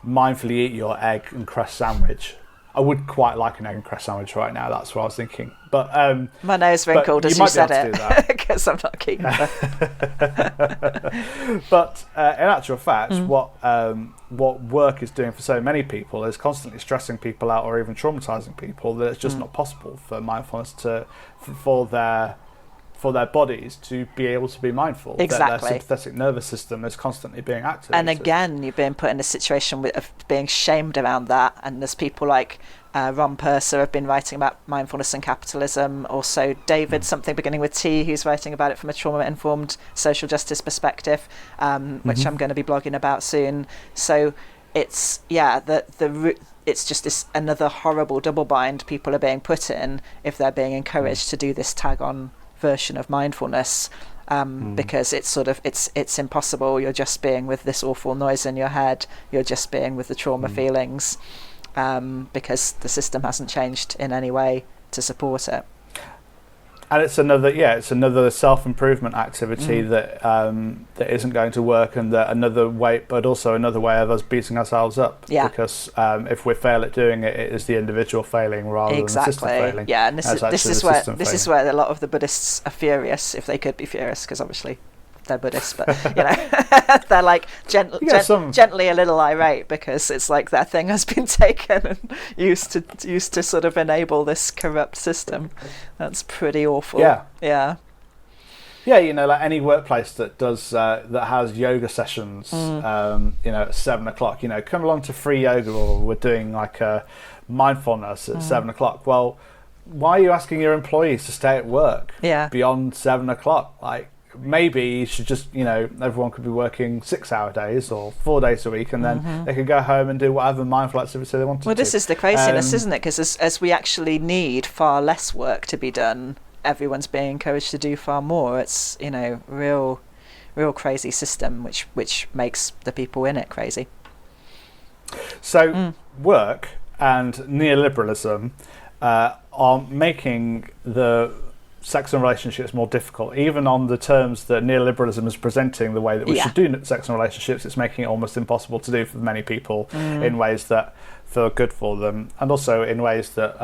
mindfully eat your egg and crust sandwich. I would quite like an egg and crust sandwich right now. That's what I was thinking. But my nose wrinkled as you said it, because I'm not keen. But in actual fact, what work is doing for so many people is constantly stressing people out, or even traumatizing people, that it's just not possible for mindfulness for their bodies to be able to be mindful. Exactly. That their sympathetic nervous system is constantly being activated. And again, you've been put in a situation of being shamed around that. And there's people like Ron Purser have been writing about mindfulness and capitalism. Also, David, something beginning with T, who's writing about it from a trauma-informed social justice perspective, which I'm going to be blogging about soon. So it's, it's just this another horrible double bind people are being put in if they're being encouraged to do this tag-on version of mindfulness, because it's sort of it's impossible. You're just being with this awful noise in your head. You're just being with the trauma feelings, because the system hasn't changed in any way to support it. And it's another self-improvement activity that isn't going to work, and another way of us beating ourselves up. Yeah. Because if we fail at doing it, it is the individual failing rather than the system failing. Yeah, and this is where a lot of the Buddhists are furious, if they could be furious, because obviously they're Buddhists, but they're like gently a little irate, because it's like their thing has been taken and used to sort of enable this corrupt system. That's pretty awful. Yeah, like any workplace that does that has yoga sessions, at 7 o'clock. Come along to free yoga, or we're doing like a mindfulness at 7 o'clock. Well, why are you asking your employees to stay at work beyond 7 o'clock? Like, maybe you should just, everyone could be working 6-hour days or 4 days a week, and then they could go home and do whatever mindful activity they wanted to. Well, this is the craziness, isn't it? Because as we actually need far less work to be done, everyone's being encouraged to do far more. It's, real crazy system, which makes the people in it crazy. So work and neoliberalism are making the sex and relationships more difficult, even on the terms that neoliberalism is presenting the way that we should do sex and relationships. It's making it almost impossible to do for many people in ways that feel good for them, and also in ways that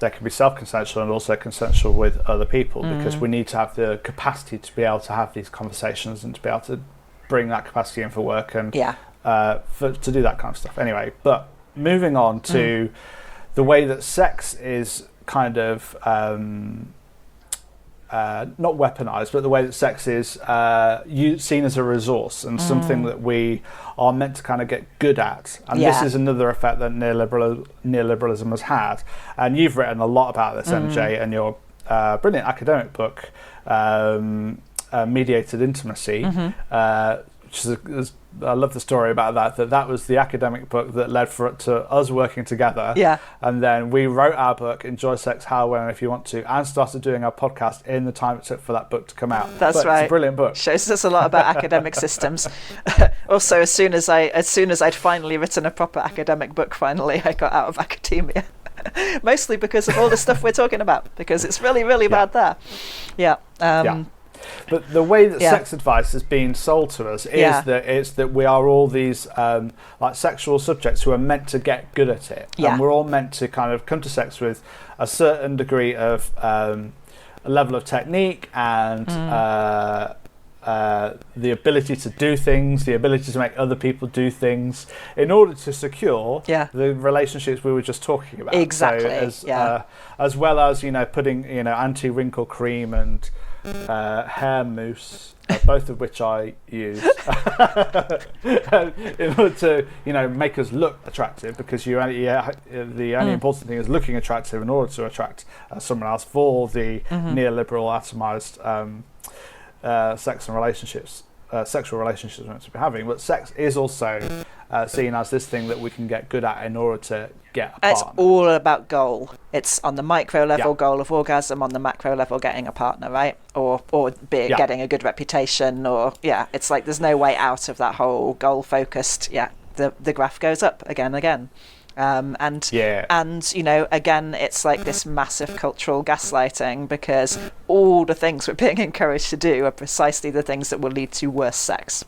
they can be self-consensual and also consensual with other people, because we need to have the capacity to be able to have these conversations and to be able to bring that capacity in for work and to do that kind of stuff. Anyway, but moving on to the way that sex is kind of not weaponized, but the way that sex is seen as a resource and something that we are meant to kind of get good at. And this is another effect that neoliberalism has had. And you've written a lot about this, MJ, in your brilliant academic book, Mediated Intimacy, I love the story about that was the academic book that led to us working together. Yeah. And then we wrote our book, Enjoy Sex, How, When, and If You Want To, and started doing our podcast in the time it took for that book to come out. That's right. It's a brilliant book. Shows us a lot about academic systems. Also, as soon as I'd finally written a proper academic book, I got out of academia. Mostly because of all the stuff we're talking about, because it's really, really bad there. Yeah. But the way that sex advice is being sold to us is that we are all these like sexual subjects who are meant to get good at it, and we're all meant to kind of come to sex with a certain degree of a level of technique and the ability to do things, the ability to make other people do things, in order to secure the relationships we were just talking about. Exactly. So as well as putting anti-wrinkle cream and hair mousse, both of which I use, in order to make us look attractive, because the only important thing is looking attractive in order to attract someone else for the neoliberal atomized sexual relationships we're meant to be having. But sex is also seen as this thing that we can get good at in order to get a partner. It's all about goal. It's on the micro level goal of orgasm, on the macro level getting a partner, right? Or be it getting a good reputation, or it's like there's no way out of that whole goal focused. The graph goes up again and again. And again, it's like this massive cultural gaslighting, because all the things we're being encouraged to do are precisely the things that will lead to worse sex.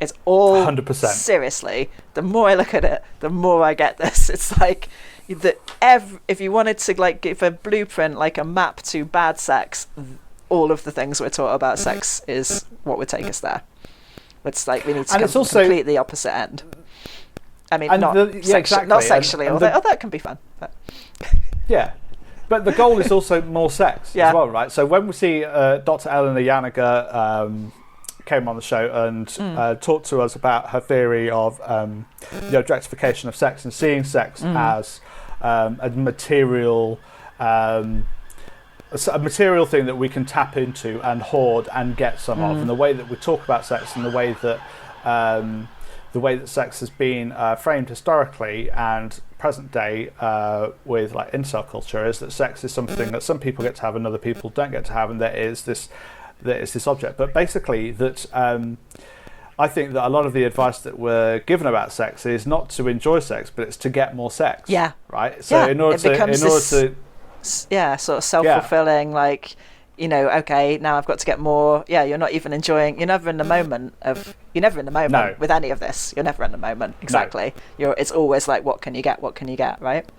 It's all 100%. Seriously, the more I look at it, the more I get this. It's like if you wanted to like give a blueprint, like a map to bad sex, all of the things we're taught about sex is what would take us there. It's like we need to come complete the opposite end. I mean, not sexually, although that can be fun. But. But the goal is also more sex as well, right? So when we see Dr. Eleanor Yanniger came on the show and talked to us about her theory of the objectification of sex and seeing sex as a material thing that we can tap into and hoard and get some of, and the way that we talk about sex and the way that sex has been framed historically and present day with like incel culture is that sex is something that some people get to have and other people don't get to have, and there is this object. But basically that I think that a lot of the advice that we're given about sex is not to enjoy sex, but it's to get more sex. Right. So in order to sort of self-fulfilling, like okay, now I've got to get more. You're not even enjoying. You're never in the moment with any of this. You're never in the moment. Exactly. No. It's always like, what can you get? What can you get? Right.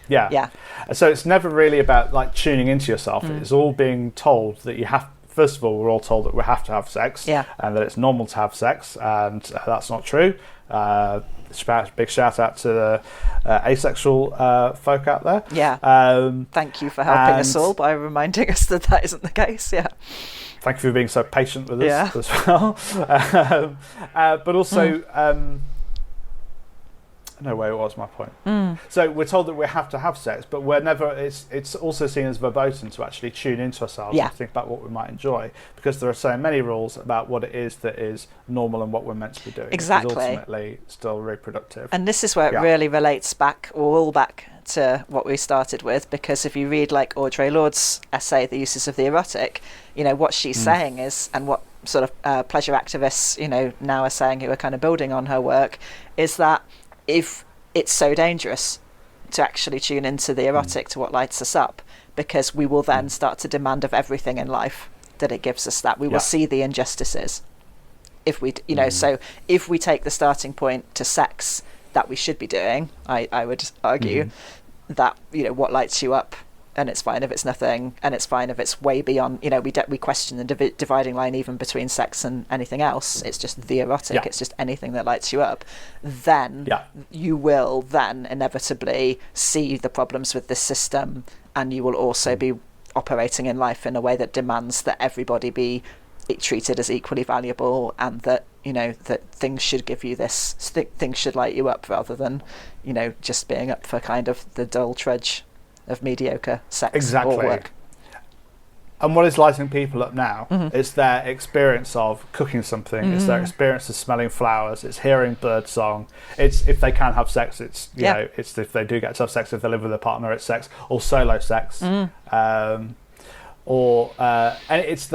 Yeah. So it's never really about like tuning into yourself. It's all being told that you have. First of all, we're all told that we have to have sex, and that it's normal to have sex, and that's not true. Big shout out to the asexual folk out there. Thank you for helping us all by reminding us that isn't the case. Thank you for being so patient with us as well. But also, no way, what was my point? So we're told that we have to have sex, but we're never. It's also seen as verboten to actually tune into ourselves and think about what we might enjoy, because there are so many rules about what it is that is normal and what we're meant to be doing. Exactly. Which is ultimately still reproductive. And this is where it really relates back to what we started with, because if you read like Audre Lorde's essay, The Uses of the Erotic, what she's saying is, and what sort of pleasure activists, now are saying, who are kind of building on her work, is that if it's so dangerous to actually tune into the erotic, to what lights us up, because we will then start to demand of everything in life that it gives us that. We will see the injustices. If we, so if we take the starting point to sex that we should be doing, I would argue that, what lights you up, and it's fine if it's nothing, and it's fine if it's way beyond, we question the dividing line even between sex and anything else. It's just the erotic, it's just anything that lights you up. Then you will then inevitably see the problems with this system, and you will also be operating in life in a way that demands that everybody be treated as equally valuable, and that, that things should give you this, things should light you up, rather than, just being up for kind of the dull trudge of mediocre sex or work. And what is lighting people up now is their experience of cooking something. It's their experience of smelling flowers. It's hearing bird song. It's if they can have sex. It's you know. It's if they do get to have sex. If they live with a partner, it's sex or solo sex. And it's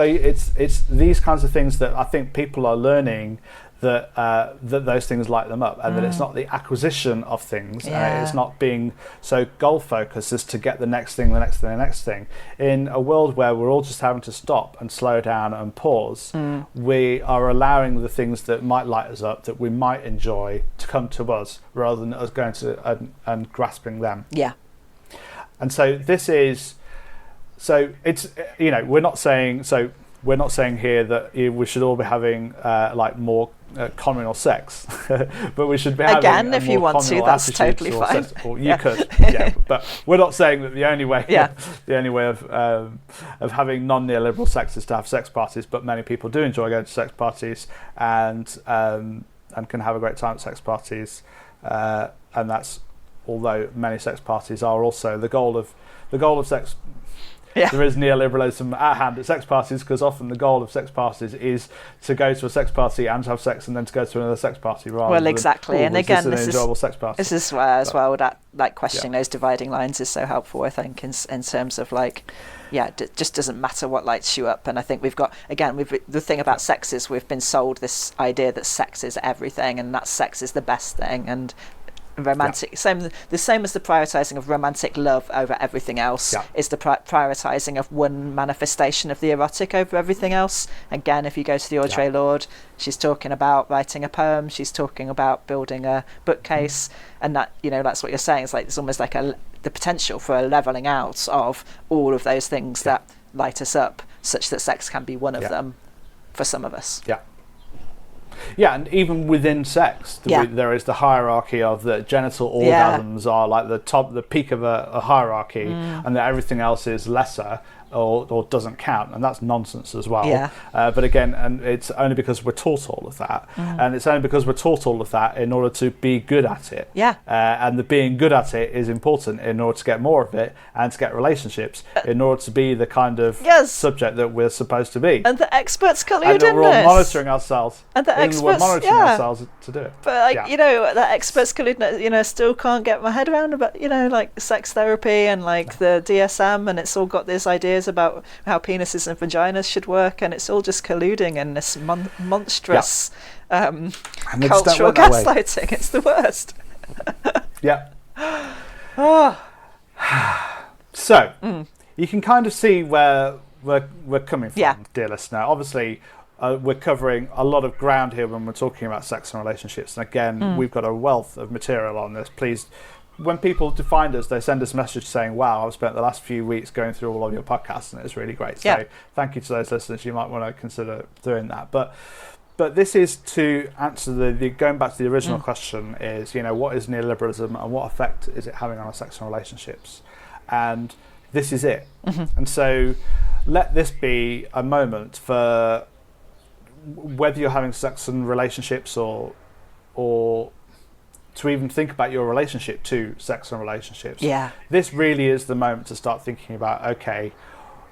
these kinds of things that I think people are learning that those things light them up, and that it's not the acquisition of things, it's not being so goal focused as to get the next thing, the next thing, the next thing. In a world where we're all just having to stop and slow down and pause, we are allowing the things that might light us up, that we might enjoy, to come to us rather than us going to and grasping them. Yeah. And so this is, so it's, you know, we're not saying here that we should all be having like more communal sex, but we should be having again, if you want to, that's totally fine. Or you could, but we're not saying that the only way, of having non-neoliberal sex is to have sex parties. But many people do enjoy going to sex parties and can have a great time at sex parties, and that's, although many sex parties are also the goal of sex. There is neoliberalism at hand at sex parties, because often the goal of sex parties is to go to a sex party and to have sex and then to go to another sex party rather than, and again, this is an enjoyable sex party. This is where as well that like questioning those dividing lines is so helpful, I think, in terms of like, it just doesn't matter what lights you up. And I think we've got, again, the thing about sex is we've been sold this idea that sex is everything and that sex is the best thing, and romantic, the same as the prioritizing of romantic love over everything else is the prioritizing of one manifestation of the erotic over everything else. Again, if you go to the Audre Lorde, she's talking about writing a poem, she's talking about building a bookcase, and that, you know, that's what you're saying. It's like it's almost like the potential for a leveling out of all of those things that light us up, such that sex can be one of them for some of us. Yeah, and even within sex, there is the hierarchy of the genital orgasms are like the peak of a hierarchy, and that everything else is lesser or doesn't count, and that's nonsense as well. But again, and it's only because we're taught all of that, and it's only because we're taught all of that in order to be good at it. And the being good at it is important in order to get more of it and to get relationships, in order to be the kind of subject that we're supposed to be. And the experts collude in this. And we're all monitoring ourselves. And the experts, ourselves to do it. But like, you know, the experts collude, you know, still can't get my head around about, you know, like sex therapy and like the DSM, and it's all got these ideas about how penises and vaginas should work, and it's all just colluding in this monstrous cultural gaslighting. It's the worst. So you can kind of see where we're coming from, dear listener. Obviously, we're covering a lot of ground here when we're talking about sex and relationships, and again, we've got a wealth of material on this. Please, when people find us, they send us a message saying, wow, I've spent the last few weeks going through all of your podcasts and it's really great. So thank you to those listeners. You might want to consider doing that. But this is to answer the going back to the original question is, you know, what is neoliberalism and what effect is it having on our sex and relationships? And this is it. And so let this be a moment for whether you're having sex and relationships or to even think about your relationship to sex and relationships. This really is the moment to start thinking about, okay,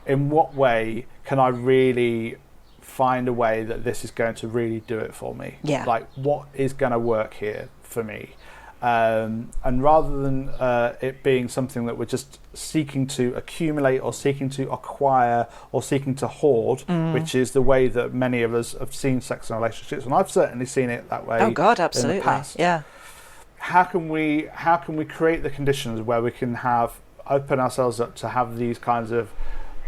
in what way can I really find a way that this is going to really do it for me? Like, what is going to work here for me? And rather than it being something that we're just seeking to accumulate or seeking to acquire or seeking to hoard, which is the way that many of us have seen sex and relationships, and I've certainly seen it that way. Oh God, absolutely. In the past. How can we create the conditions where we can open ourselves up to have these kinds of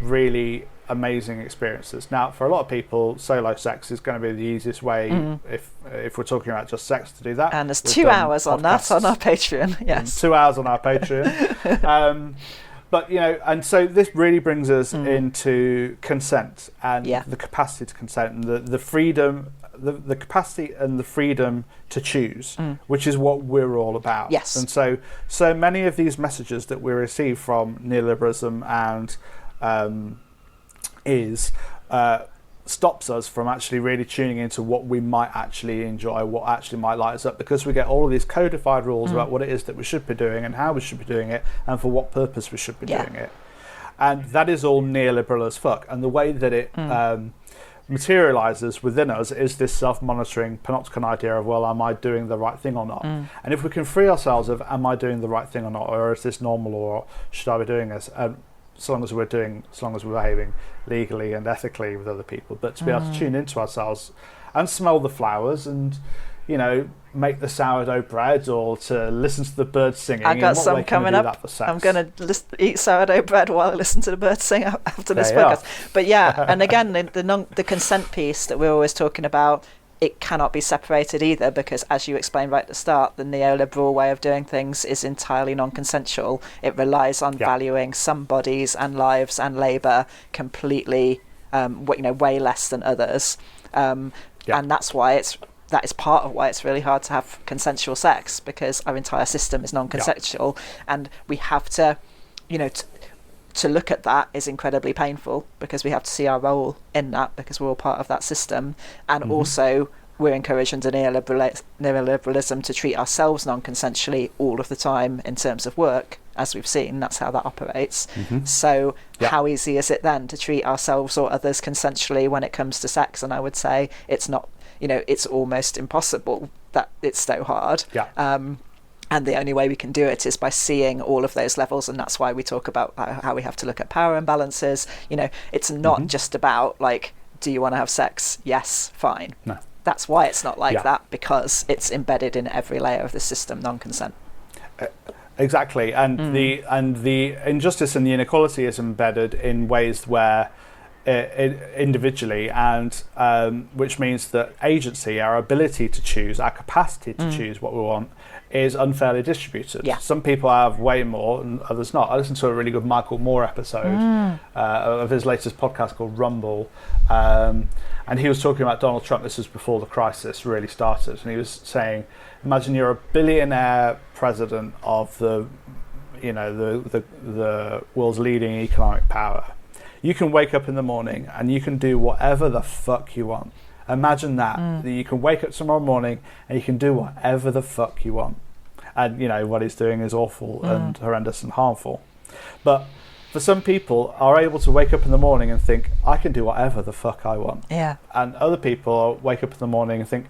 really amazing experiences? Now, for a lot of people, solo sex is going to be the easiest way if we're talking about just sex to do that. And there's 2 hours on that on our Patreon. 2 hours on our Patreon. But, you know, and so this really brings us into consent and the capacity to consent and the freedom, the capacity and the freedom to choose, which is what we're all about. And so many of these messages that we receive from neoliberalism and stops us from actually really tuning into what we might actually enjoy, what actually might light us up, because we get all of these codified rules about what it is that we should be doing and how we should be doing it and for what purpose we should be doing it. And that is all neoliberal as fuck. And the way that it materializes within us is this self-monitoring panopticon idea of, well, am I doing the right thing or not? And if we can free ourselves of, am I doing the right thing or not, or is this normal, or should I be doing this? As long as we're behaving legally and ethically with other people, but to be able to tune into ourselves and smell the flowers and, you know, make the sourdough bread, or to listen to the birds singing. I got some coming up. I'm going to eat sourdough bread while I listen to the birds sing after this podcast. But yeah, and again, the consent piece that we're always talking about, it cannot be separated either, because as you explained right at the start, the neoliberal way of doing things is entirely non-consensual. It relies on valuing some bodies and lives and labour completely, way less than others. And that's why that is part of why it's really hard to have consensual sex, because our entire system is non-consensual, and we have to, to look at that is incredibly painful, because we have to see our role in that, because we're all part of that system, and also we're encouraged under neoliberalism to treat ourselves non-consensually all of the time in terms of work, as we've seen. That's how that operates. So how easy is it then to treat ourselves or others consensually when it comes to sex? And I would say it's not, it's almost impossible. That it's so hard. And the only way we can do it is by seeing all of those levels, and that's why we talk about how we have to look at power imbalances. It's not just about, like, do you want to have sex? Yes, fine. No. That's why it's not like that, because it's embedded in every layer of the system, non-consent. Exactly, and the injustice and the inequality is embedded in ways where individually, and which means that agency, our ability to choose, our capacity to choose what we want, is unfairly distributed. Some people have way more and others not. I listened to a really good Michael Moore episode of his latest podcast called Rumble, and he was talking about Donald Trump. This was before the crisis really started, and he was saying, imagine you're a billionaire president of the world's leading economic power. You can wake up in the morning and you can do whatever the fuck you want. Imagine that you can wake up tomorrow morning and you can do whatever the fuck you want. And, what he's doing is awful and horrendous and harmful. But for some people are able to wake up in the morning and think, I can do whatever the fuck I want. Yeah. And other people wake up in the morning and think,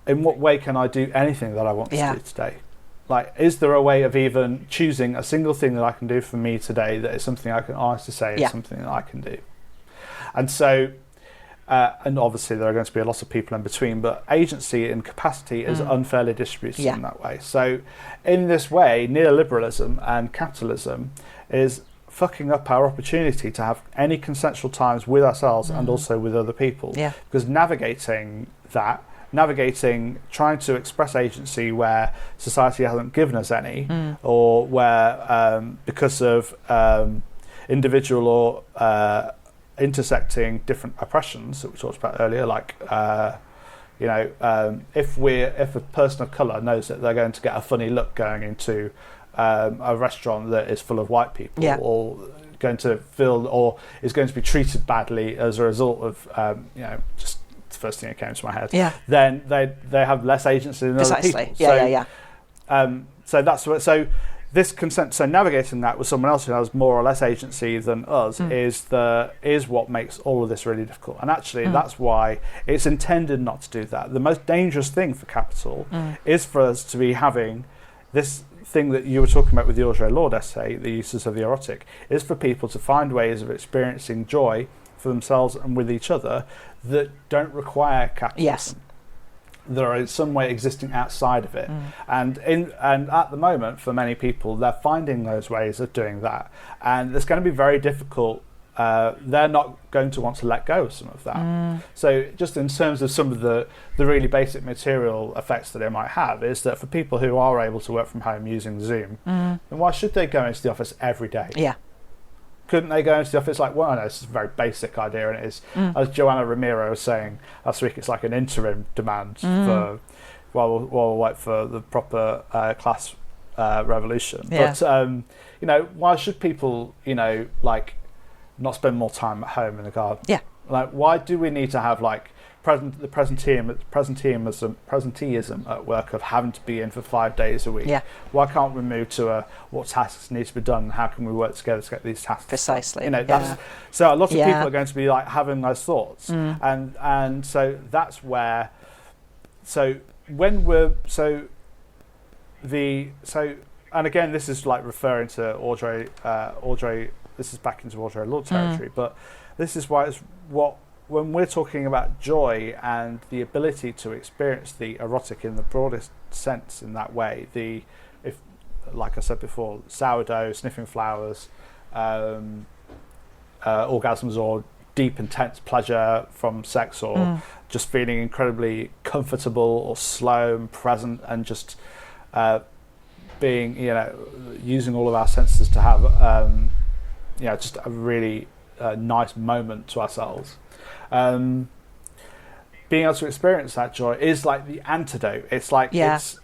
in what way can I do anything that I want to do today? Like, is there a way of even choosing a single thing that I can do for me today that is something I can honestly say is something that I can do? And so, and obviously there are going to be a lot of people in between, but agency and capacity is unfairly distributed in that way. So in this way, neoliberalism and capitalism is fucking up our opportunity to have any consensual times with ourselves and also with other people. Because navigating, trying to express agency where society hasn't given us any, or where because of individual or intersecting different oppressions that we talked about earlier, like if a person of colour knows that they're going to get a funny look going into a restaurant that is full of white people, or going to feel, or is going to be treated badly as a result of just the first thing that came to my head, then they have less agency than other people. So that's what. So this consent. So navigating that with someone else who has more or less agency than us is what makes all of this really difficult. And actually, that's why it's intended not to do that. The most dangerous thing for capital is for us to be having this thing that you were talking about with the Audre Lorde essay, the uses of the erotic, is for people to find ways of experiencing joy for themselves and with each other that don't require capitalism. That are in some way existing outside of it. And at the moment, for many people, they're finding those ways of doing that, and it's going to be very difficult. They're not going to want to let go of some of that. So just in terms of some of the really basic material effects that it might have, is that for people who are able to work from home using Zoom, then why should they go into the office every day? Couldn't they go into the office like, well, I know this is a very basic idea, and it is, as Joanna Ramiro was saying last week, it's like an interim demand for while we wait for the proper class revolution. But why should people not spend more time at home in the garden? Like, why do we need to have presenteeism at work of having to be in for 5 days a week. Yeah. Why can't we move to what tasks need to be done and how can we work together to get these tasks Precisely. done? That's so a lot of Yeah. people are going to be like having those thoughts, and so that's where. So when and again, this is like referring to Audre. This is back into Audre Lorde territory, but this is why when we're talking about joy and the ability to experience the erotic in the broadest sense in that way, if like I said before, sourdough, sniffing flowers, orgasms or deep intense pleasure from sex, or just feeling incredibly comfortable or slow and present and just being, using all of our senses to have just a really nice moment to ourselves. Being able to experience that joy is like the antidote. It's like it's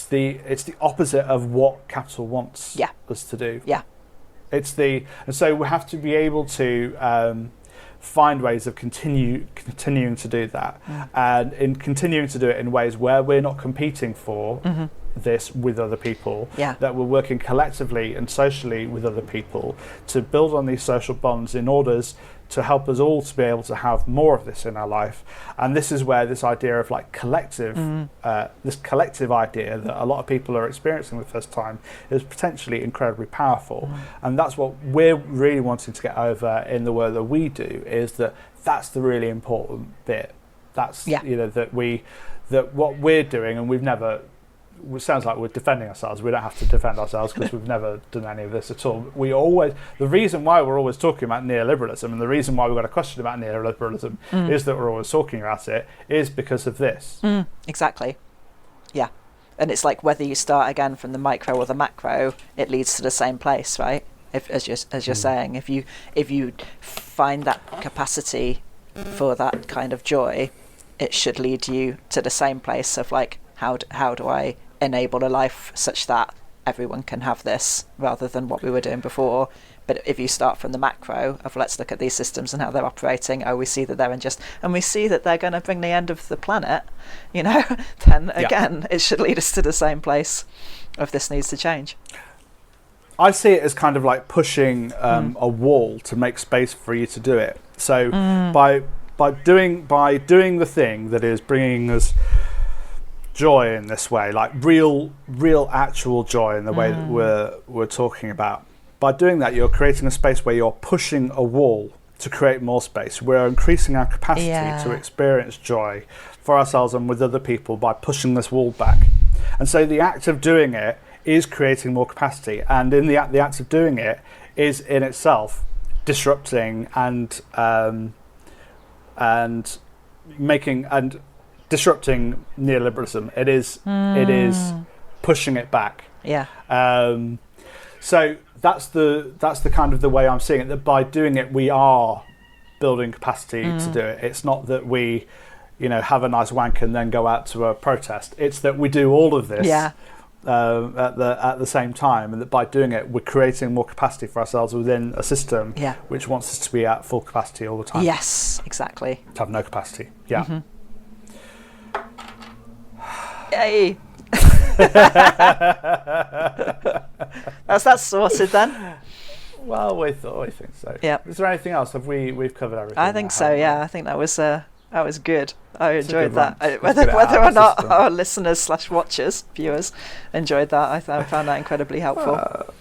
the opposite of what capital wants us to do. Yeah. And so we have to be able to find ways of continuing to do that, and in continuing to do it in ways where we're not competing for this with other people, that we're working collectively and socially with other people to build on these social bonds in order to help us all to be able to have more of this in our life. And this is where this idea of like collective, this collective idea that a lot of people are experiencing for the first time is potentially incredibly powerful. And that's what we're really wanting to get over in the work that we do, is that's the really important bit. That's, that what we're doing, and we've never, it sounds like we're defending ourselves. We don't have to defend ourselves because we've never done any of this at all. The reason why we're always talking about neoliberalism, and the reason why we've got a question about neoliberalism is that we're always talking about it, is because of this. Exactly. Yeah. And it's like whether you start again from the micro or the macro, it leads to the same place, right? As you're saying, if you find that capacity for that kind of joy, it should lead you to the same place of like, how do I enable a life such that everyone can have this, rather than what we were doing before. But if you start from the macro of let's look at these systems and how they're operating, we see that they're unjust, and we see that they're going to bring the end of the planet, then again, it should lead us to the same place of this needs to change. I see it as kind of like pushing a wall to make space for you to do it. So by doing the thing that is bringing us joy in this way, like real actual joy in the way that we're talking about, by doing that you're creating a space where you're pushing a wall to create more space. We're increasing our capacity to experience joy for ourselves and with other people by pushing this wall back. And so the act of doing it is creating more capacity, and in the act of doing it is in itself disrupting and disrupting neoliberalism. It is pushing it back. So that's the kind of the way I'm seeing it, that by doing it we are building capacity to do it. It's not that we have a nice wank and then go out to a protest. It's that we do all of this at the same time, and that by doing it we're creating more capacity for ourselves within a system which wants us to be at full capacity all the time. Yes, exactly. To have no capacity. Yay. That's sorted then. Well, we think so. Yeah. Is there anything else? We've covered everything? I think so. Yeah, I think that was good. I enjoyed that. Rant. Whether or not our listeners / watchers, viewers, enjoyed that, I found that incredibly helpful.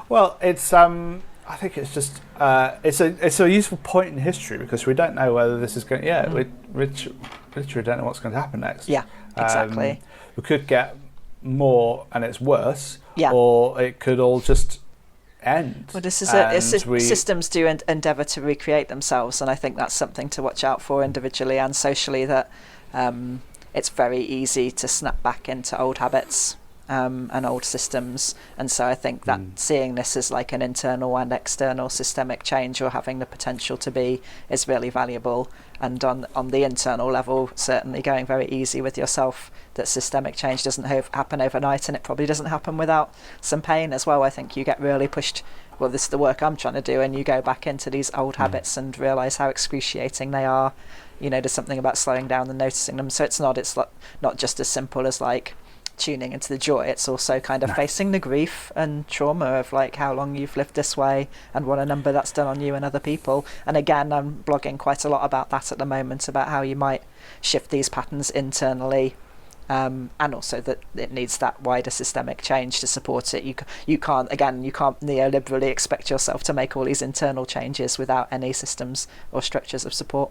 Well, it's I think it's just it's a useful point in history, because we don't know whether this is going. We literally don't know what's going to happen next. Yeah, exactly. We could get more and it's worse, Yeah. or it could all just end. Well, this is systems do endeavour to recreate themselves, and I think that's something to watch out for individually and socially, that it's very easy to snap back into old habits and old systems. And so I think that seeing this as like an internal and external systemic change, or having the potential to be, is really valuable. And on the internal level, certainly going very easy with yourself, that systemic change doesn't happen overnight, and it probably doesn't happen without some pain as well. I think you get really pushed, well, this is the work I'm trying to do, and you go back into these old habits and realise how excruciating they are, there's something about slowing down and noticing them. So it's not just as simple as like tuning into the joy. It's also kind of facing the grief and trauma of like how long you've lived this way and what a number that's done on you and other people. And again, I'm blogging quite a lot about that at the moment, about how you might shift these patterns internally, and also that it needs that wider systemic change to support it. You can't neoliberally expect yourself to make all these internal changes without any systems or structures of support.